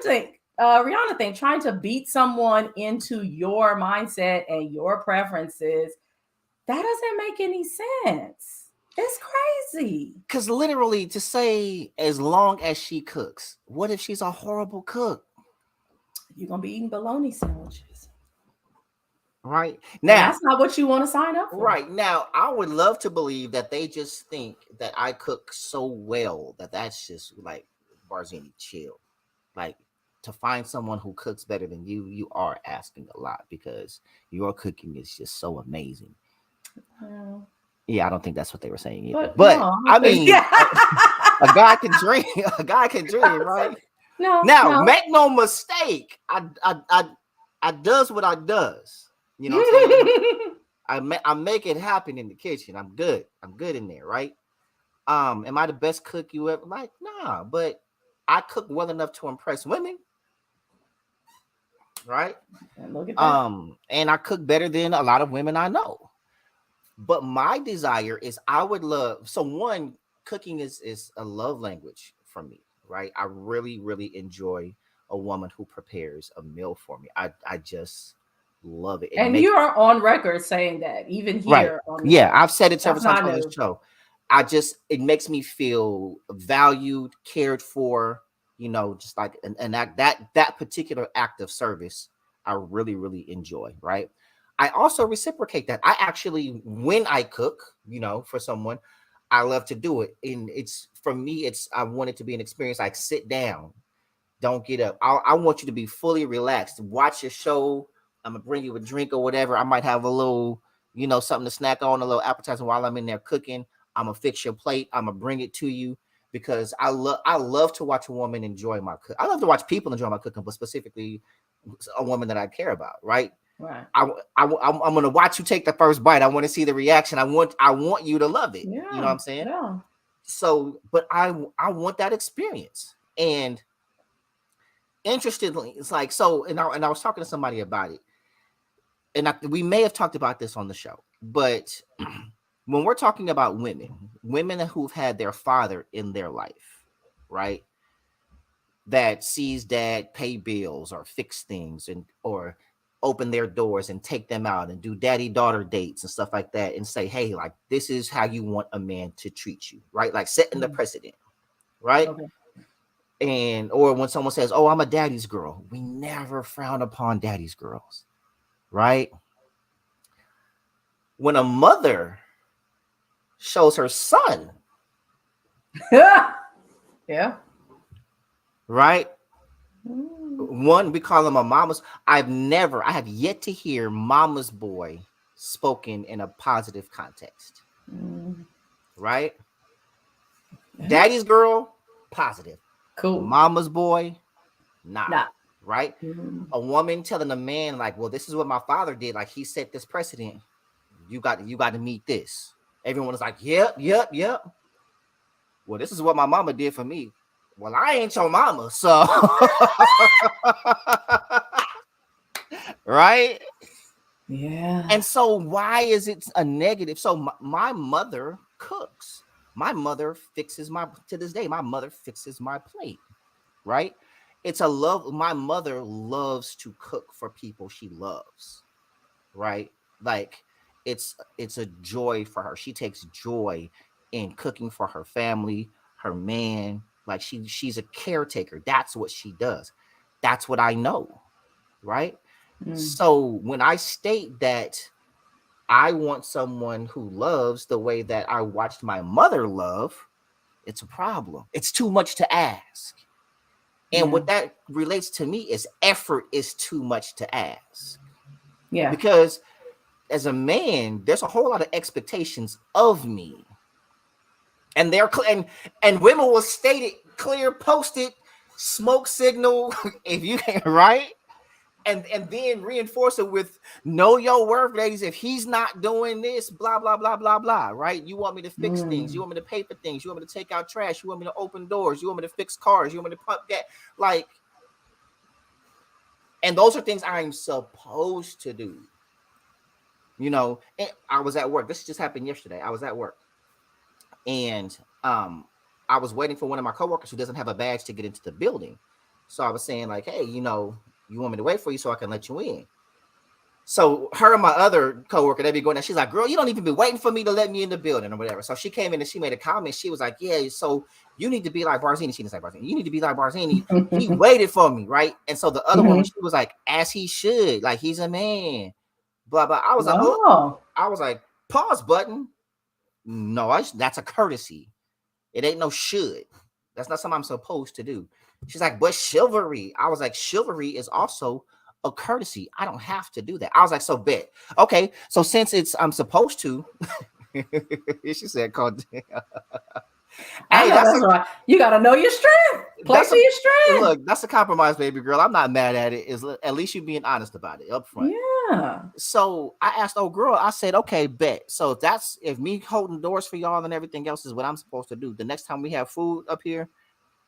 Rihanna thing, trying to beat someone into your mindset and your preferences. That doesn't make any sense. It's crazy. Because literally to say as long as she cooks, what if she's a horrible cook? You're going to be eating bologna sandwiches. Right And now, that's not what you want to sign up for. right now, I would love to believe that they just think that I cook so well that that's just like Barzini chill. Like to find someone who cooks better than you are asking a lot because your cooking is just so amazing. Yeah. Yeah, I don't think that's what they were saying either. But But no, I mean, yeah. a guy can dream. A guy can dream, right? Now, No. make no mistake. I does what I does. You know what I'm saying? I make it happen in the kitchen. I'm good. I'm good in there, right? Am I the best cook you ever? Like, nah, but I cook well enough to impress women, right? And look at that. And I cook better than a lot of women I know. But my desire is I would love so one cooking is a love language for me, right? I really, really enjoy a woman who prepares a meal for me. I just love it. It And makes you are on record saying that, even right. here on the Yeah, show. I've said it several That's times not on this new. show. It makes me feel valued, cared for, just like and that particular act of service, I really, really enjoy, right? I also reciprocate that. I actually, when I cook, for someone, I love to do it. And it's for me, I want it to be an experience like sit down, don't get up. I want you to be fully relaxed. Watch your show. I'm gonna bring you a drink or whatever. I might have a little, something to snack on, a little appetizer while I'm in there cooking. I'm gonna fix your plate. I'm gonna bring it to you because I love to watch a woman enjoy my cook. I love to watch people enjoy my cooking, but specifically a woman that I care about, right? Right. I'm gonna watch you take the first bite. I want to see the reaction. I want you to love it. You know what Yeah. I'm saying? Yeah. So, but I want that experience. And interestingly, it's like so, and I was talking to somebody about it, and we may have talked about this on the show, but when we're talking about women who've had their father in their life, right, that sees dad pay bills or fix things and or open their doors and take them out and do daddy daughter dates and stuff like that and say, hey, like this is how you want a man to treat you, right? Like setting the precedent, right? Okay. And or when someone says, oh, I'm a daddy's girl, we never frown upon daddy's girls, right? When a mother shows her son, Yeah. right? Mm. One, we call him a mama's. I have yet to hear mama's boy spoken in a positive context, Mm. right? Yeah. Daddy's girl, positive. Cool. Mama's boy, not. Nah. Right? Mm. A woman telling a man, like, well, this is what my father did. Like, he set this precedent. You got to meet this. Everyone is like, yep. Well, this is what my mama did for me. Well, I ain't your mama, so right? Yeah. And so why is it a negative? So my mother cooks. My mother fixes to this day, my mother fixes my plate, right? It's a love. My mother loves to cook for people she loves, right? Like it's a joy for her. She takes joy in cooking for her family, her man. Like she's a caretaker. That's what she does. That's what I know, right? Mm. So when I state that I want someone who loves the way that I watched my mother love, it's a problem. It's too much to ask. And what that relates to me is effort is too much to ask. Yeah. Because as a man, there's a whole lot of expectations of me. And and women will state it clear, post it, smoke signal, if you can, right? And then reinforce it with know your worth, ladies. If he's not doing this, blah, blah, blah, blah, blah, right? You want me to fix things. You want me to pay for things. You want me to take out trash. You want me to open doors. You want me to fix cars. You want me to pump gas. Like, and those are things I'm supposed to do. You know, and I was at work. This just happened yesterday. I was at work. And I was waiting for one of my coworkers who doesn't have a badge to get into the building. So I was saying, like, hey, you want me to wait for you so I can let you in. So her and my other coworker, they be going there. She's like, girl, you don't even be waiting for me to let me in the building or whatever. So she came in and she made a comment. She was like, yeah, so you need to be like Barzini. She didn't say Barzini. You need to be like Barzini. He waited for me, right? And so the other woman, she was like, as he should. Like, he's a man. Blah, blah. I was like, oh. I was like, pause button. No, that's a courtesy. It ain't no should. That's not something I'm supposed to do. She's like, but chivalry. I was like, chivalry is also a courtesy. I don't have to do that. I was like, so bet. Okay, so since I'm supposed to, She said, "Called." I Hey, know that's right. You got to know your strength. Play that's to a your strength. look. That's a compromise, baby girl. I'm not mad at it. Is at least you being honest about it up front. Yeah. So I asked old girl. I said, "Okay, bet. So if me holding doors for y'all and everything else is what I'm supposed to do. The next time we have food up here,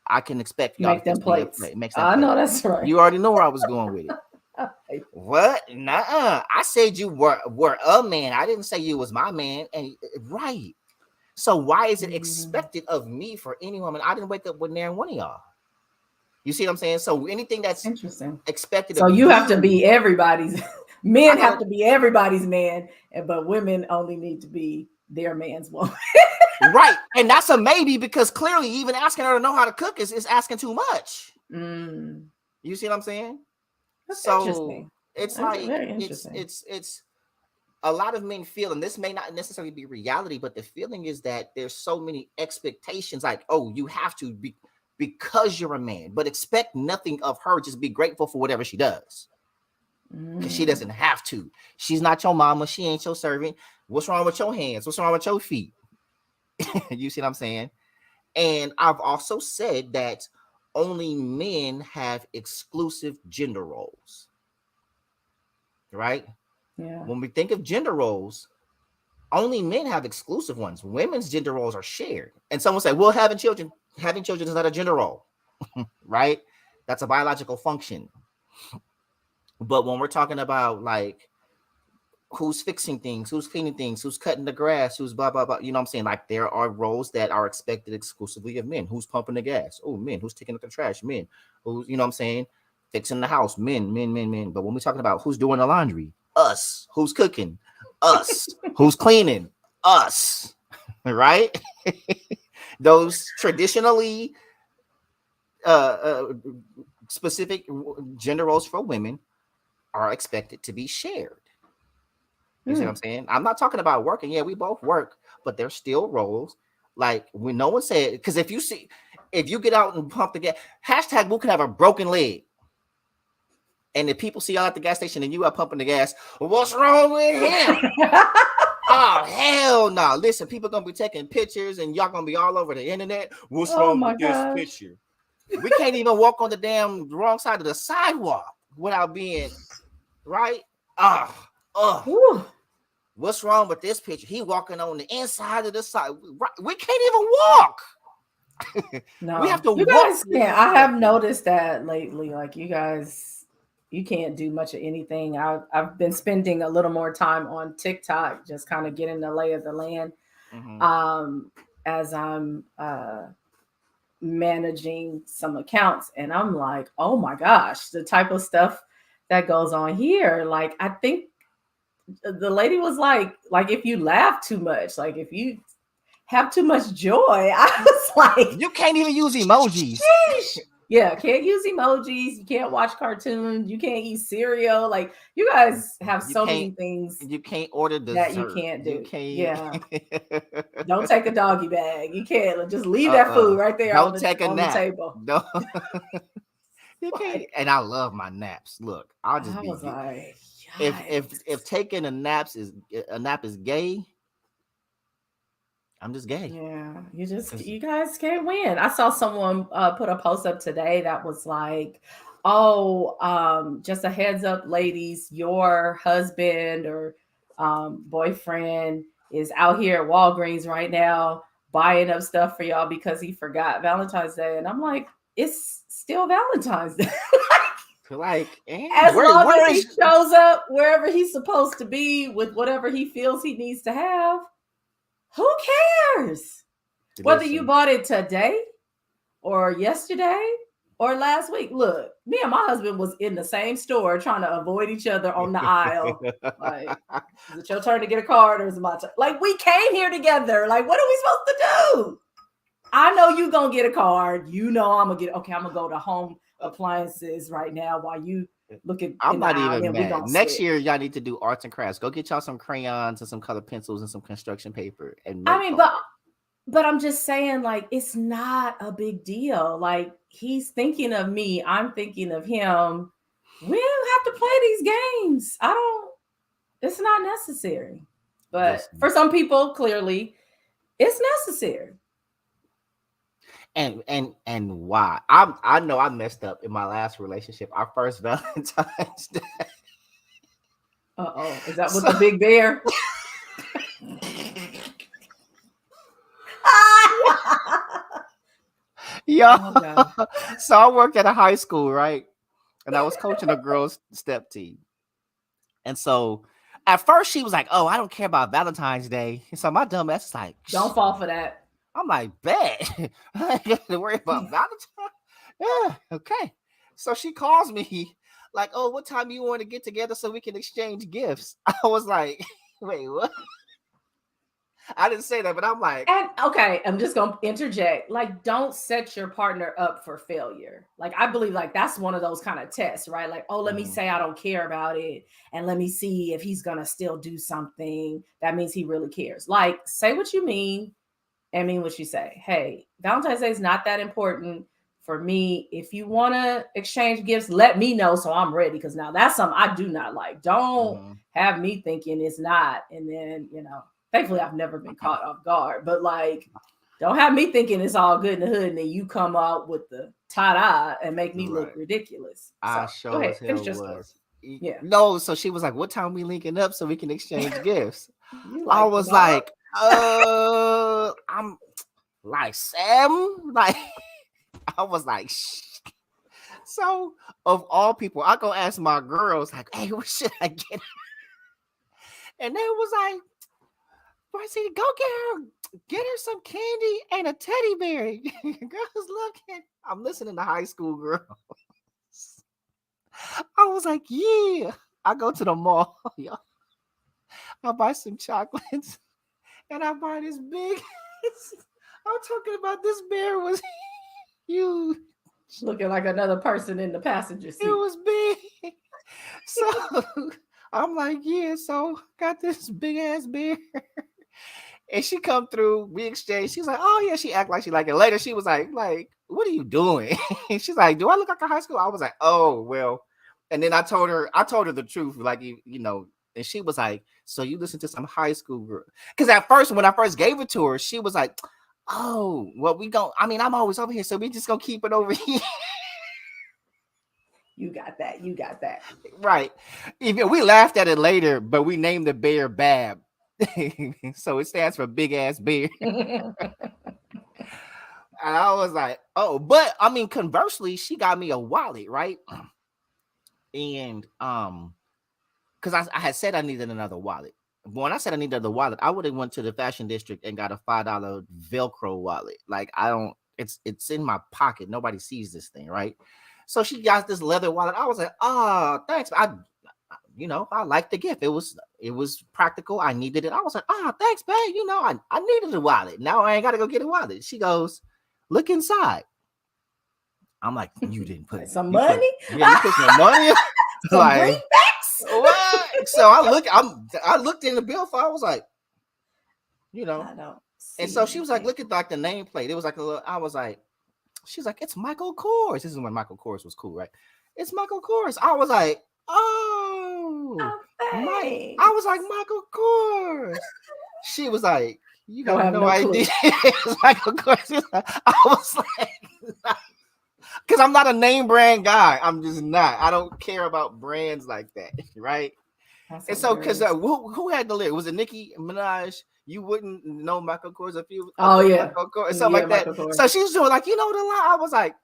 I can expect for y'all to Make them fix me a plates. plate. Makes that I plate. know that's right. You already know where I was going with it. What? Nuh-uh. I said you were a man. I didn't say you was my man. And right. So why is it expected of me for any woman? I didn't wake up with near one of y'all. You see what I'm saying? So anything that's Interesting. expected So of you have to you, be everybody's. Men I have gotta to be everybody's man, but women only need to be their man's woman. right. And that's a maybe because clearly even asking her to know how to cook is asking too much. You see what I'm saying? That's So interesting. it's That's like very interesting. it's a lot of men feel, and this may not necessarily be reality, but the feeling is that there's so many expectations, like, oh, you have to be because you're a man, but expect nothing of her. Just be grateful for whatever she does. Because she doesn't have to. She's not your mama. She ain't your servant. What's wrong with your hands? What's wrong with your feet? You see what I'm saying? And I've also said that only men have exclusive gender roles, right? Yeah. When we think of gender roles, only men have exclusive ones. Women's gender roles are shared. And someone say, well, having children is not a gender role, right? That's a biological function. But when we're talking about like who's fixing things, who's cleaning things, who's cutting the grass, who's blah blah blah. You know what I'm saying? Like there are roles that are expected exclusively of men. Who's pumping the gas? Oh, men. Who's taking up the trash? Men. Who's, you know what I'm saying? Fixing the house? Men, men, men, men. But when we're talking about who's doing the laundry, us. Who's cooking? Us. Who's cleaning? Us. Right? Those traditionally specific gender roles for women are expected to be shared. You see what I'm saying? I'm not talking about working. Yeah, we both work, but there's still roles. Like when no one said, because if you get out and pump the gas, hashtag we can have a broken leg. And if people see y'all at the gas station and you are pumping the gas, what's wrong with him? Oh, hell no. Listen, people gonna be taking pictures and y'all gonna be all over the internet. What's wrong with this picture? We can't even walk on the damn wrong side of the sidewalk without being right. What's wrong with this picture? He walking on the inside of the side. We can't even walk. No, we have to you walk. guys can't. I have noticed that lately. Like you guys, you can't do much of anything. I've been spending a little more time on TikTok, just kind of getting the lay of the land. As I'm managing some accounts, and I'm like, oh my gosh, the type of stuff that goes on here. Like I think the lady was like if you laugh too much, like if you have too much joy, I was like, you can't even use emojis. Sheesh. Yeah, can't use emojis. You can't watch cartoons. You can't eat cereal. Like you guys have so many things. You can't order dessert. That you can't do. You can't. Yeah. Don't take a doggy bag. You can't. Just leave that food right there on the table. No. You can't. And I love my naps. Look, I'll just be like, if taking a nap is gay, I'm just gay. Yeah, you guys can't win. I saw someone put a post up today that was like, oh, just a heads up, ladies, your husband or boyfriend is out here at Walgreens right now buying up stuff for y'all because he forgot Valentine's Day. And I'm like, it's still Valentine's Day. Like, as long as he shows up wherever he's supposed to be with whatever he feels he needs to have, who cares? Whether you bought it today or yesterday or last week. Look, me and my husband was in the same store trying to avoid each other on the aisle. Like, is it your turn to get a card or is it my turn? Like, we came here together. Like, what are we supposed to do? I know you gonna get a card. You know I'm gonna I'm gonna go to Home Appliances right now while you look at. I'm not even mad. Next year, y'all need to do arts and crafts. Go get y'all some crayons and some colored pencils and some construction paper. And but I'm just saying, like, it's not a big deal. Like, he's thinking of me. I'm thinking of him. We don't have to play these games. It's not necessary. But for some people, clearly, it's necessary. And why? I know I messed up in my last relationship. Our first Valentine's Day. Is that with the big bear? Yeah. Oh, so I worked at a high school, right? And I was coaching a girls' step team. And so at first she was like, "Oh, I don't care about Valentine's Day." And so my dumb ass is like, "Don't fall for that." I'm like, "Bet I ain't got to worry about Valentine." Yeah, okay. So she calls me like, "Oh, what time you want to get together so we can exchange gifts?" I was like, "Wait, what?" I didn't say that, but I'm like, and okay, I'm just gonna interject. Like, don't set your partner up for failure. Like, I believe like that's one of those kind of tests, right? Like, oh, let me say I don't care about it, and let me see if he's gonna still do something. That means he really cares. Like, say what you mean and mean what you say. Hey, Valentine's Day is not that important for me. If you want to exchange gifts, let me know so I'm ready. Because now that's something I do not like. Don't have me thinking it's not, and then thankfully, I've never been caught off guard, but like, don't have me thinking it's all good in the hood, and then you come out with the ta-da and make me look ridiculous. I So, go ahead, finish your story. Yeah. No, so she was like, "What time we linking up so we can exchange gifts?" I was like, I'm like, Sam, like, I was like, shh. So of all people, I go ask my girls, like, "Hey, what should I get?" And they was like, "Marcy, go get her some candy and a teddy bear." Girls looking. I'm listening to high school girls. I was like, "Yeah." I go to the mall. I buy some chocolates and I buy this big. I'm talking about this bear was huge. Looking like another person in the passenger seat. It was big. So I'm like, yeah, so got this big ass bear. And she come through, we exchange. She's like, "Oh yeah," she act like she like it. Later, she was like, "What are you doing?" She's like, "Do I look like a high school?" I was like, "Oh well." And then I told her the truth, like and she was like, "So you listen to some high school girl?" Because at first, when I first gave it to her, she was like, "Oh, well, I'm always over here, so we just gonna keep it over here." You got that. You got that. Right. Even we laughed at it later, but we named the bear Bab. So it stands for big ass bear. And I was like, "Oh," but I mean, conversely, she got me a wallet, right? And because I had said I needed another wallet. But when I said I needed another wallet, I would have went to the fashion district and got a $5 Velcro wallet. Like, I don't, it's in my pocket. Nobody sees this thing, right? So she got this leather wallet. I was like, "Oh, thanks." I liked the gift. It was practical. I needed it. I was like, "Oh, thanks, babe. I needed a wallet. Now I ain't got to go get a wallet." She goes, "Look inside." I'm like, "You didn't put some money? You put some money? Some like, greenbacks?" What? So I looked in the bill file. I was like, I don't and so she was like, "Look at like the nameplate." It was like a little. I was like, she's like, "It's Michael Kors." This is when Michael Kors was cool, right? "It's Michael Kors." I was like, "Oh, I was like, "Michael Kors." She was like, "You have no idea." It's Michael Kors. I was like, because I'm not a name brand guy. I'm just not. I don't care about brands like that, right? And so, because who had the lyric? Was it Nicki Minaj? "You wouldn't know Michael Kors if you." Oh yeah, Michael Kors, something like that. So she was doing like, the line. I was like,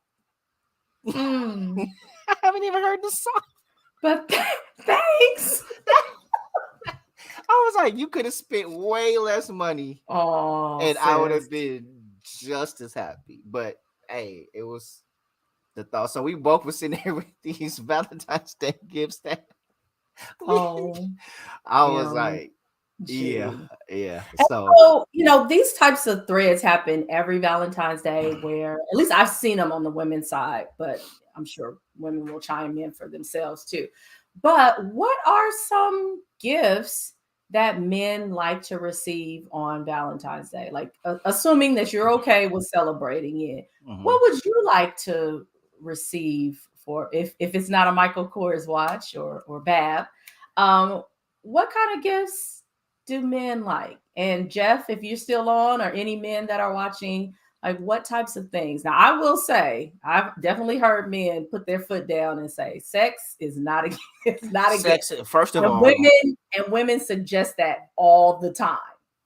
I haven't even heard the song. But thanks. I was like, you could have spent way less money. And I would have been just as happy. But hey, it was the thought. So we both were sitting there with these Valentine's Day gifts that I was like, yeah. So these types of threads happen every Valentine's Day, where at least I've seen them on the women's side, but I'm sure women will chime in for themselves too. But what are some gifts that men like to receive on Valentine's Day? Like, assuming that you're okay with celebrating it, what would you like to receive for if it's not a Michael Kors watch or Bab? What kind of gifts do men like? And Jeff, if you're still on, or any men that are watching, like what types of things? Now, I will say, I've definitely heard men put their foot down and say, sex is not a it's not a gift. Sex, first of And all, women suggest that all the time.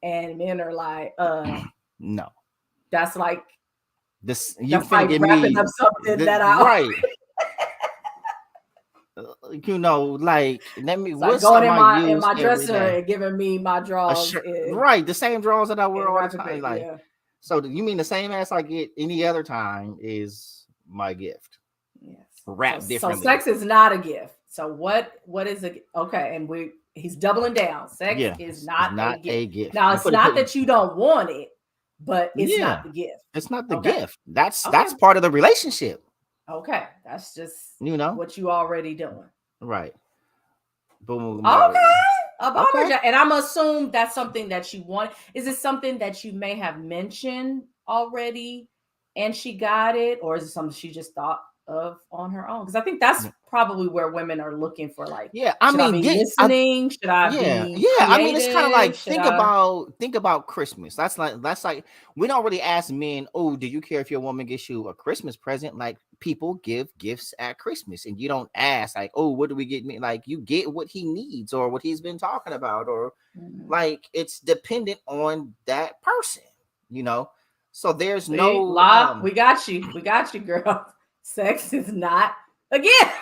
And men are like, no. that's like This you that's finna like give wrapping me up something that I right. Like let me it's like what's going something in I use my every dresser day? and giving me my A drawers shirt, right? The same drawers that I wear and all the wrapping time. it. Like, Yeah. so you mean the same ass I get any other time is my gift, Yes. wrapped So differently. sex is not a gift. So what is it? Okay, and he's doubling down. Sex is not a gift. Now it's not that you don't want it, but it's not the gift. It's not the Okay. gift. That's part of the relationship. Okay, that's just what you already doing. Right. Boom. Okay. And I'm assuming that's something that you want. Is it something that you may have mentioned already and she got it, or is it something she just thought of on her own? Because I think that's probably where women are looking for, like, I should I mean, be listening? Should I be creative? I mean, it's kind of like think about Christmas. That's like we don't really ask men, oh, do you care if your woman gets you a Christmas present? Like, people give gifts at Christmas, and you don't ask like, oh, what do we get me? Like, you get what he needs or what he's been talking about, or like it's dependent on that person, So there's we got you, girl. Sex is not a gift.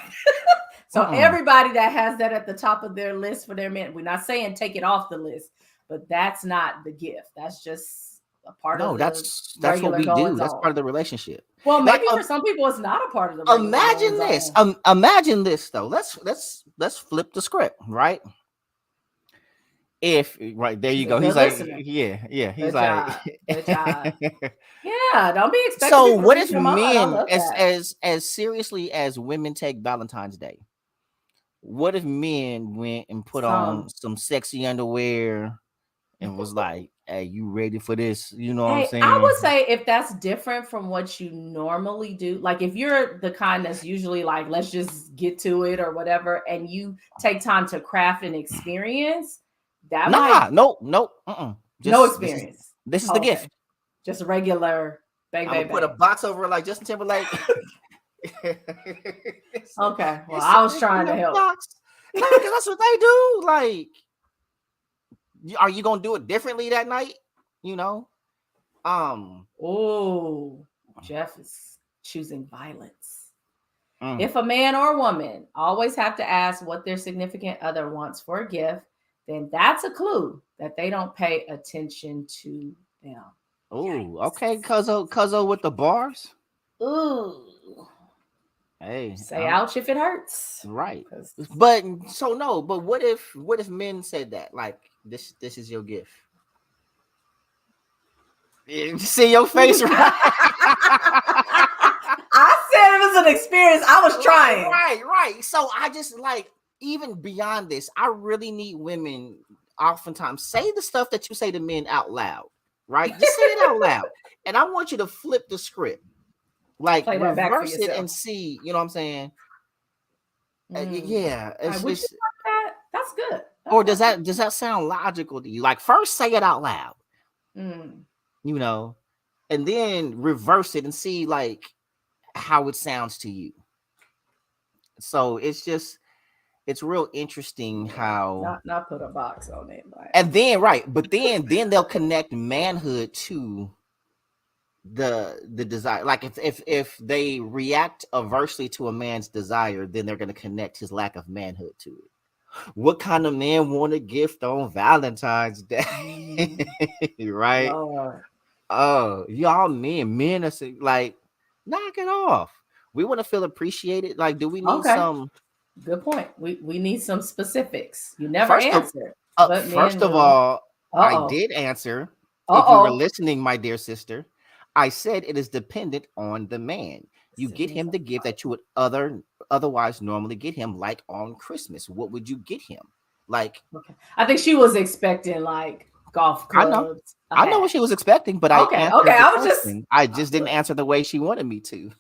So everybody that has that at the top of their list for their man, we're not saying take it off the list, but that's not the gift. That's just a part of that's what we do. That's part of the relationship. Well, maybe for some people it's not a part of the imagine this. Imagine this though. Let's flip the script, right? If right there you go. He's like, yeah. He's like, good job. Yeah, don't be expecting. So what if men, as seriously as women take Valentine's Day, what if men went and put on some sexy underwear and was like, hey, you ready for this? You know what I'm saying? I would say if that's different from what you normally do, like if you're the kind that's usually like, let's just get to it or whatever, and you take time to craft an experience, that no experience. This is the gift. Just a regular bang, bang, bang. Put a box over it like Justin Timberlake. Okay. Well, I was trying to help. No, because that's what they do. Like, are you gonna do it differently that night? Oh, Jeff is choosing violence. If a man or woman always have to ask what their significant other wants for a gift, then that's a clue that they don't pay attention to them. Oh, okay, cuzzo with the bars. Ooh. Hey, say ouch if it hurts. Right. But what if men said that? Like, this is your gift. You see your face, right? I said it was an experience. I was trying. Right. So I just like, even beyond this, I really need women oftentimes say the stuff that you say to men out loud, right? Just say it out loud. And I want you to flip the script. Like, reverse it and see, you know what I'm saying? Yeah. Would you like that? That's good. Or does that sound logical to you? Like, first say it out loud, and then reverse it and see like how it sounds to you. So it's real interesting how not put a box on it. And then but then they'll connect manhood to the desire. Like if they react aversely to a man's desire, then they're going to connect his lack of manhood to it. What kind of man want a gift on Valentine's Day? Right? Oh, y'all men are like, knock it off. We want to feel appreciated. Like, do we need some? Good point. We need some specifics. You never answered. First of all, I did answer. If you were listening, my dear sister, I said it is dependent on the man. You get him the gift that you would otherwise normally get him, like on Christmas. What would you get him? Like, I think she was expecting like golf clubs. I know what she was expecting, but I just didn't answer the way she wanted me to.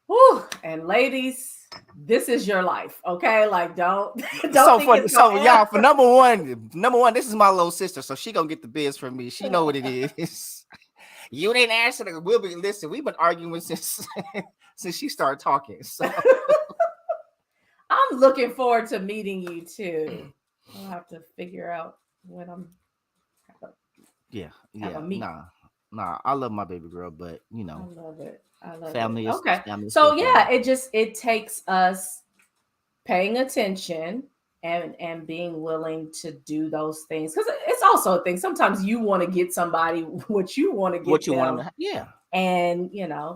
Whew. And ladies, this is your life, okay? Like, don't So think for it's gonna y'all, end. for number one, this is my little sister, so she gonna get the biz from me. She know what it is. You didn't answer the we'll be listen. We've been arguing since since she started talking. So I'm looking forward to meeting you too. I'll have to figure out when I'm yeah, have a meet. nah. I love my baby girl, but I love it. I love it. family is Okay. family is So still yeah, family. it takes us paying attention and being willing to do those things, because it's also a thing. Sometimes you want to get somebody what you want to What get you want him them, to yeah. and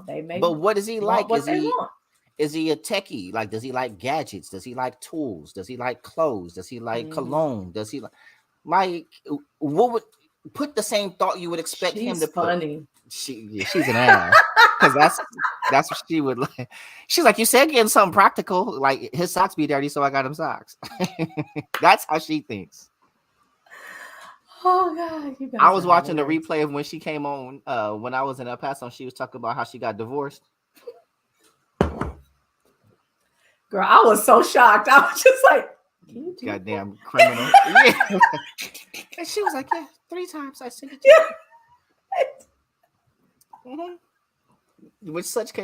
they may But what is he want like? what they want. Is he a techie? Like, does he like gadgets? Does he like tools? Does he like clothes? Does he like Mhm. cologne? Does he like what would put the same thought you would expect him She's to put? funny. She's an ass because that's what she would like. She's like, you said getting something practical, like his socks be dirty, so I got him socks. That's how she thinks. Oh God, you I guys was are watching the hilarious. replay of when she came on when I was in El Paso, and she was talking about how she got divorced. Girl, I was so shocked. I was just like, can you do that? Goddamn criminal. Yeah. And she was like, yeah, 3 times I sent it to Yeah. you. With such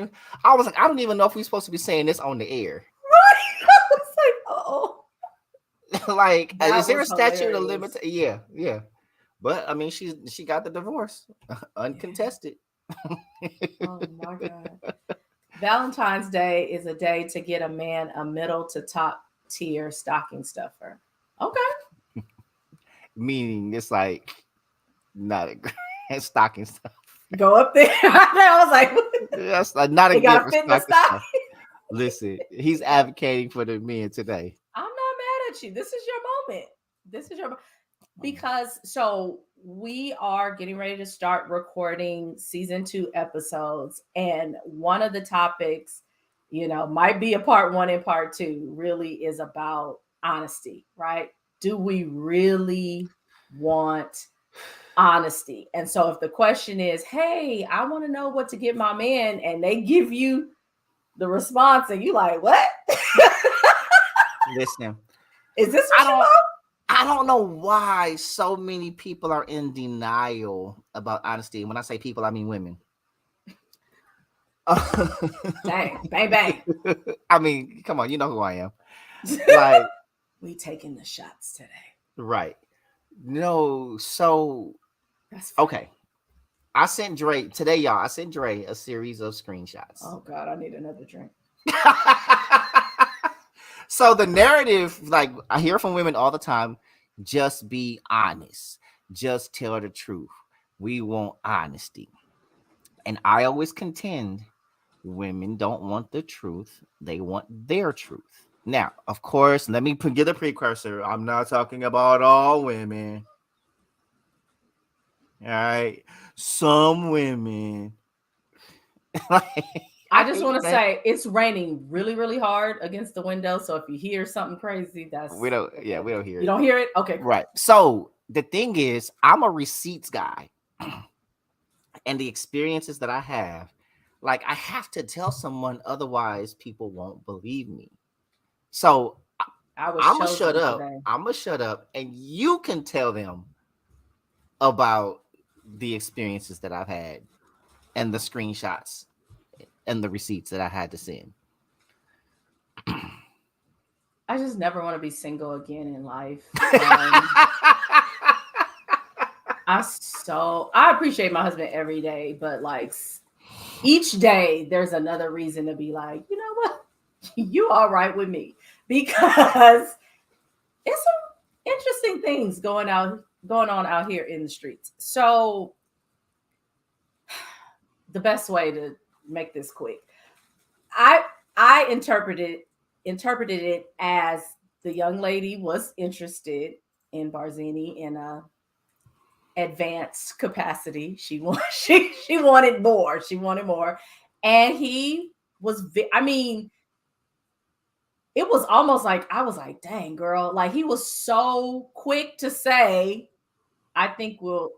I was like, I don't even know if we're supposed to be saying this on the air. Right. I was like, oh, Like, is that there a was statute of limit? hilarious. Yeah. But I mean, she got the divorce Yeah. uncontested. Oh my God. Valentine's Day is a day to get a man a middle to top tier stocking stuffer. Okay. Meaning it's like not a great stocking stuff. Go up there. I was like, That's like not a it gift gotta for fit in the stocking stock. stuff. Listen, he's Yeah. advocating for the men today. I'm not mad at you. This is your moment. This is your because so we are getting ready to start recording season 2 episodes, and one of the topics, might be a part 1 and part 2, really is about honesty, right? Do we really want honesty? And so if the question is, hey, I want to know what to give my man, and they give you the response and you like, what? Listen, Is this I what you don't want? I don't know why so many people are in denial about honesty. When I say people, I mean women. Dang, bang bang. I mean, come on, you know who I am. Like, We taking the shots today. right. No, so That's funny. okay. I sent Dre today, y'all. I sent Dre a series of screenshots. Oh God, I need another drink. So the narrative, like I hear from women all the time, just be honest, just tell the truth. We want honesty. And I always contend women don't want the truth, they want their truth. Now, of course, let me give the precursor. I'm not talking about all women. All right. Some women. I just want to say it's raining really, really hard against the window. So if you hear something crazy, that's we don't okay. we don't hear You it. don't hear it? Okay, cool. Right. So the thing is, I'm a receipts guy. And the experiences that I have, like I have to tell someone, otherwise people won't believe me. So I was I'm gonna shut chosen up. today. I'm gonna shut up, and you can tell them about the experiences that I've had and the screenshots and the receipts that I had to send. I just never want to be single again in life. I appreciate my husband every day, but like each day there's another reason to be like, you know what? You all right with me, because it's some interesting things going on out here in the streets. So the best way to make this quick, I interpreted it as the young lady was interested in Barzini in a advanced capacity. She wanted more. She wanted more, and he was. I mean, it was almost like I was like, "Dang, girl!" Like he was so quick to say, "I think we'll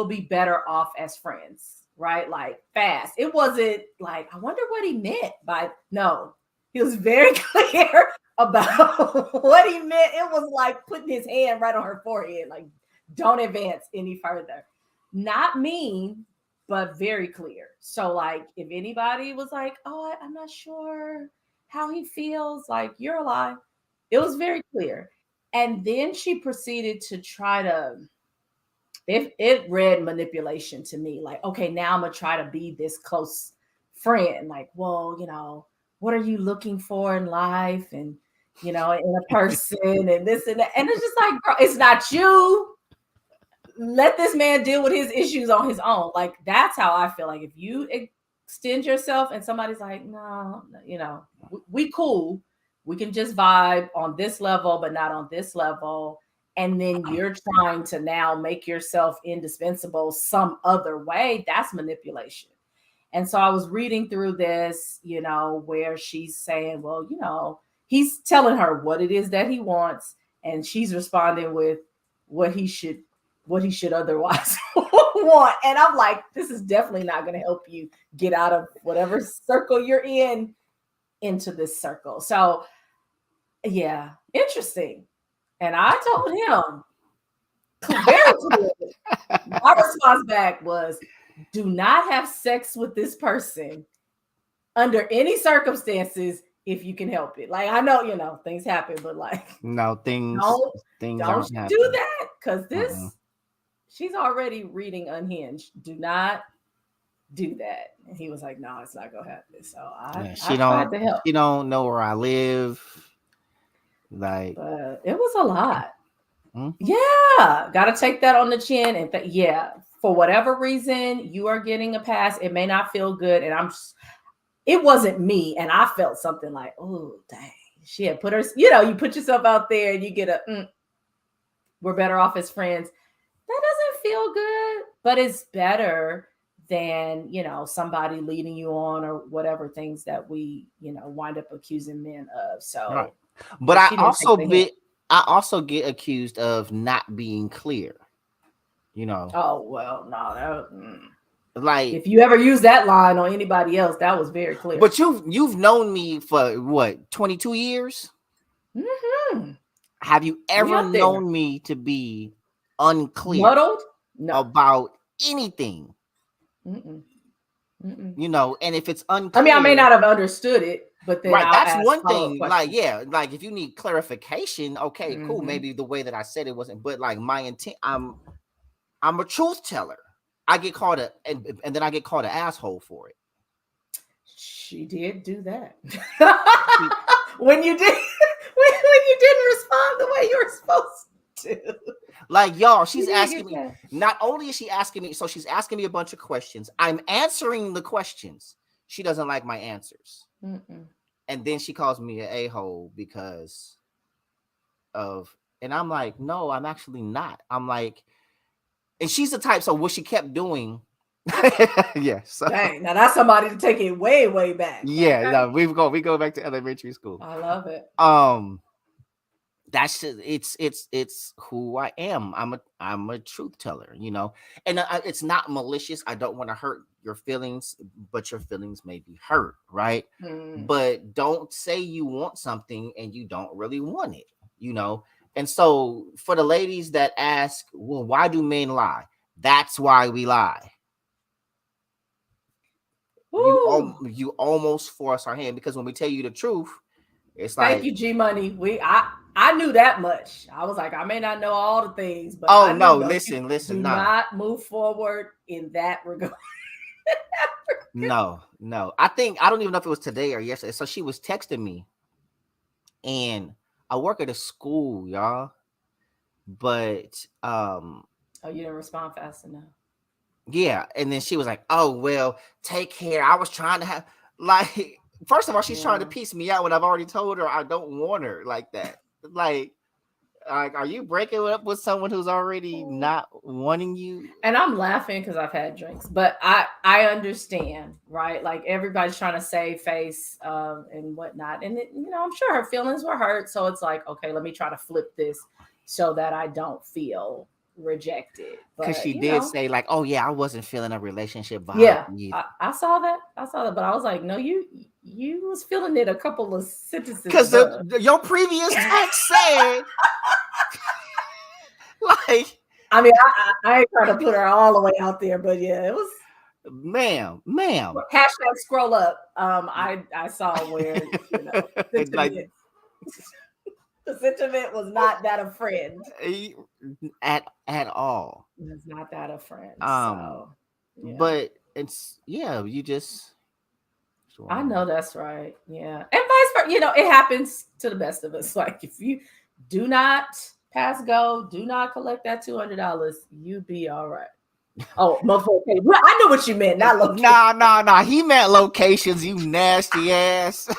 be better off as friends." Right? Like fast. It wasn't like I wonder what he meant by no. He was very clear about what he meant. It was like putting his hand right on her forehead, like, don't advance any further. Not mean, but very clear. So, like, if anybody was like, oh, I'm not sure how he feels, like, you're a lie. It was very clear. And then she proceeded to try to, it read manipulation to me. Like, okay, now I'm going to try to be this close friend. Like, well, what are you looking for in life? And, in a person and this and that. And it's just like, girl, it's not you. Let this man deal with his issues on his own. Like, that's how I feel. Like, if you extend yourself and somebody's like, no, we cool. We can just vibe on this level, but not on this level. And then you're trying to now make yourself indispensable some other way. That's manipulation. And so I was reading through this, where she's saying, well, he's telling her what it is that he wants. And she's responding with what he should otherwise want. And I'm like, this is definitely not going to help you get out of whatever circle you're in into this circle. So yeah, interesting. And I told him very clearly, my response back was, do not have sex with this person under any circumstances if you can help it. Like, I know, things happen, but like, no, things don't do that, because this she's already reading Unhinged. Do not do that. And he was like, no, it's not gonna happen. So I tried to help. She don't know where I live. Like, but it was a lot. Yeah, gotta take that on the chin. And for whatever reason, you are getting a pass. It may not feel good, and it wasn't me, and I felt something like, oh dang, she had put her. You put yourself out there, and you get we're better off as friends. That doesn't feel good, but it's better than, somebody leading you on or whatever things that we, wind up accusing men of. So, right. But I also get accused of not being clear, Oh, well, no, like, if you ever use that line on anybody else, that was very clear. But you've known me for what, 22 years? Mm-hmm. Have you ever known me to be unclear, muddled? No. About anything? Mm-mm. And if it's unclear, I mean, I may not have understood it, but then that's one thing. Like, like if you need clarification, okay, cool. Maybe the way that I said it wasn't, but like my intent, I'm a truth teller. I get called and then I get called an asshole for it. She did do that. when you didn't respond the way you were supposed to. Like, y'all, she's asking me. Not only is she asking me, so she's asking me a bunch of questions. I'm answering the questions. She doesn't like my answers. And then she calls me an a-hole because of, and I'm like, no, I'm actually not. I'm like, and she's the type, so what she kept doing. So. Dang, now that's somebody to take it way, way back. Yeah, okay. No, we go back to elementary school. I love it. That's just, it's who I am. I'm a truth teller, and it's not malicious. I don't want to hurt your feelings, but your feelings may be hurt, right? But don't say you want something and you don't really want it, And so for the ladies that ask, well, why do men lie? That's why we lie. You almost force our hand, because when we tell you the truth, it's like, thank you, G Money. I knew that much. I was like, I may not know all the things, but listen, do not move forward in that regard. No. I don't even know if it was today or yesterday. So she was texting me, and I work at a school, y'all. But you didn't respond fast enough. Yeah, and then she was like, "Oh well, take care." I was trying to have, like, first of all, she's trying to piece me out when I've already told her I don't want her like that. Like, are you breaking up with someone who's already not wanting you? And I'm laughing because I've had drinks, but I understand, right? Like, everybody's trying to save face and whatnot, and I'm sure her feelings were hurt, so it's like, okay, let me try to flip this so that I don't feel rejected. Because she did say, like, oh yeah, I wasn't feeling a relationship vibe. Yeah, I saw that, but I was like, no, you You was feeling it a couple of sentences Because your previous text said, like, I mean, I ain't trying to put her all the way out there, but yeah, it was. ma'am. Hashtag scroll up. I saw where Like, the sentiment was not that of friend. at all. It's not that of friend. So, yeah. But it's you just. I know that's right. Yeah, and vice versa. It happens to the best of us. Like if you do not pass go, do not collect that $200, you be all right. Oh, multiple occasions. Well, I know what you meant. Not location. Nah. He meant locations. You nasty ass.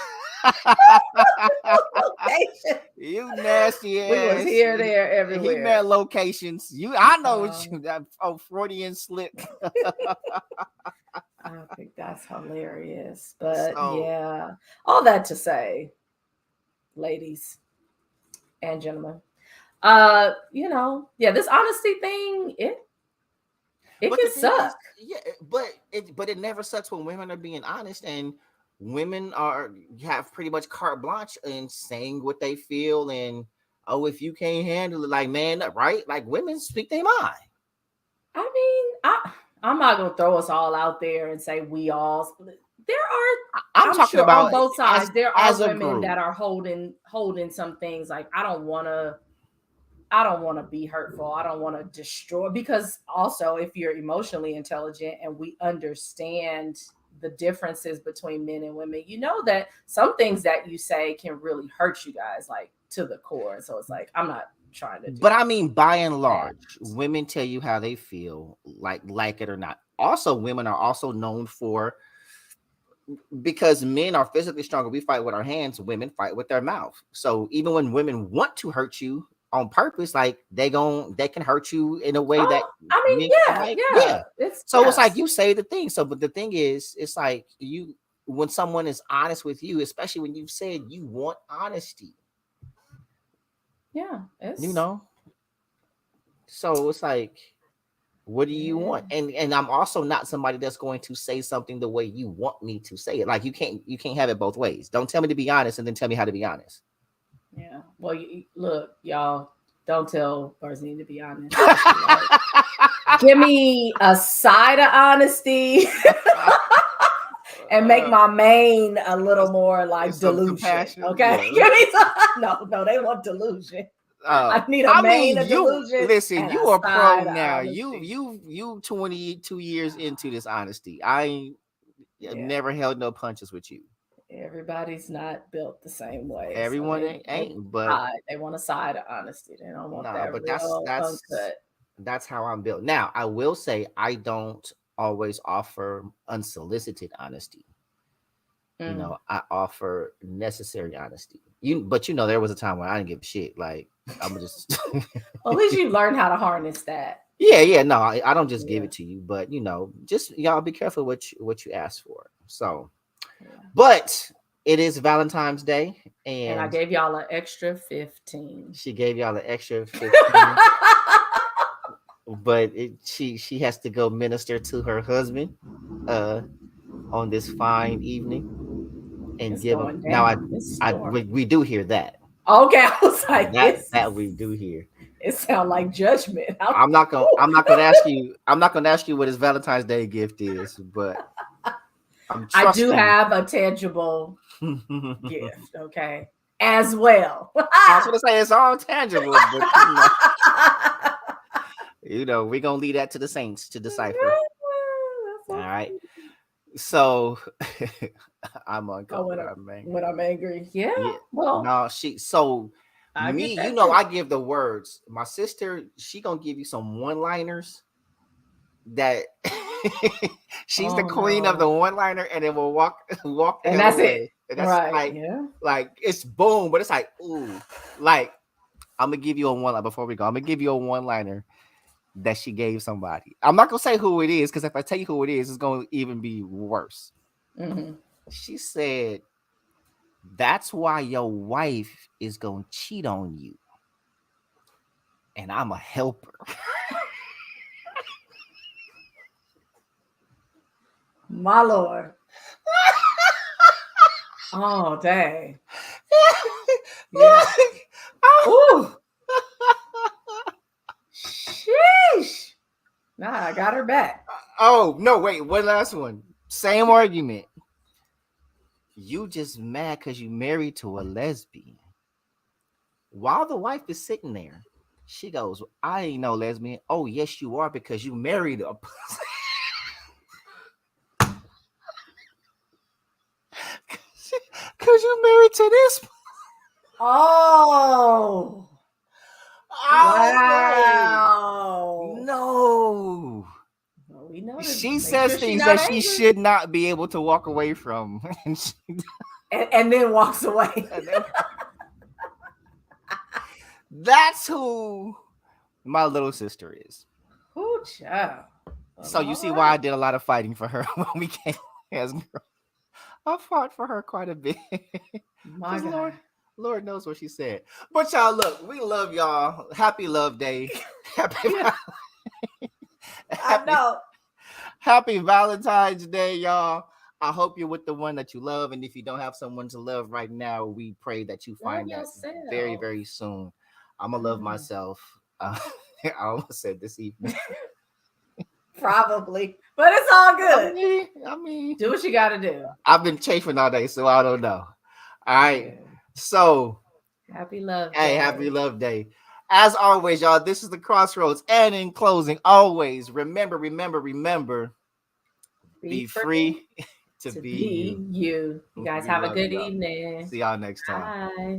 Location. You nasty ass. We was here, there, everywhere. He meant locations. I know what you. That Freudian slip. I think that's hilarious. But yeah, all that to say, ladies and gentlemen, this honesty thing, it can suck. But it never sucks when women are being honest, and women have pretty much carte blanche in saying what they feel, and if you can't handle it, like, man, right? Like, women speak their mind. I mean, I'm not gonna throw us all out there and say we all. There are. I'm talking sure about on both sides. There are women that are holding some things. Like, I don't want to be hurtful. I don't want to destroy, because also if you're emotionally intelligent and we understand the differences between men and women, you know that some things that you say can really hurt you guys, like, to the core. So it's like, I'm not trying to. But I mean, by and large, women tell you how they feel, like it or not. Also, women are also known for, because men are physically stronger, we fight with our hands, women fight with their mouth. So even when women want to hurt you on purpose, like, they can hurt you in a way that, I mean, yeah. It's like you say the thing. So, but the thing is, it's like when someone is honest with you, especially when you've said you want honesty. Yeah, so it's like, what do you want? And I'm also not somebody that's going to say something the way you want me to say it. Like, you can't have it both ways. Don't tell me to be honest and then tell me how to be honest. Yeah. Well, look, y'all, don't tell Barzine to be honest. Give me a side of honesty and make my main a little more like delusion. Okay. Yeah. No, they want delusion. I need a main of delusion. Listen, you are pro now. You 22 years into this honesty. I never held no punches with you. Everybody's not built the same way. Everyone ain't, but they want a side of honesty. They don't want that. But that's how I'm built. Now, I will say I don't always offer unsolicited honesty. I offer necessary honesty. But there was a time when I didn't give a shit. Like, I'm just. Well, at least you learn how to harness that. Yeah. No, I don't just give it to you, but just y'all be careful what you ask for. So, but it is Valentine's Day, and I gave y'all an extra 15. She gave y'all an extra 15. But she has to go minister to her husband on this fine evening and give him. Now we do hear that. Okay, I was like, that we do hear. It sounds like judgment. I'm not gonna ask you. I'm not gonna ask you what his Valentine's Day gift is, but I do have a tangible gift. Okay, as well. I was gonna say it's all tangible, but we're gonna leave that to the saints to decipher. All right. So I'm uncomfortable. When I'm angry. Yeah. Well, no, I give the words. My sister, she gonna give you some one-liners that she's the queen of the one-liner, and it will walk and that's away. It. And that's right. Like it's boom, but it's like, ooh, like, I'm gonna give you a one-liner before we go. I'm gonna give you a one-liner that she gave somebody. I'm not gonna say who it is, because if I tell you who it is, it's gonna even be worse. Mm-hmm. She said, "That's why your wife is gonna cheat on you, and I'm a helper." My Lord. Oh, dang. Yeah. Oh. Ooh. Sheesh. Nah, I got her back. Oh, no, wait, one last one. Same argument. You just mad because you married to a lesbian. While the wife is sitting there, she goes, I ain't no lesbian. Oh, yes, you are because you married a pussy. Because you married to this. Oh. I Wow. was like, no. Well, we know to She make says sure she's things not that she angry. should not be able to walk away from. And then walks away. That's who my little sister is. Oh, child. So you see why I did a lot of fighting for her when we came as girls. I fought for her quite a bit. My God. Lord knows what she said. But y'all, look, we love y'all. Happy Love Day. Happy, I know. happy Valentine's Day, y'all. I hope you're with the one that you love. And if you don't have someone to love right now, we pray that you find that very, very soon. I'm going to love myself. I almost said this evening. Probably. But it's all good. I mean, do what you got to do. I've been chafing all day, so I don't know. All right. Yeah. So, happy Love Day. Hey, happy Love Day. As always, y'all, this is the Crossroads. And in closing, always remember, be free to be you. You guys have a good evening. See y'all next time. Bye.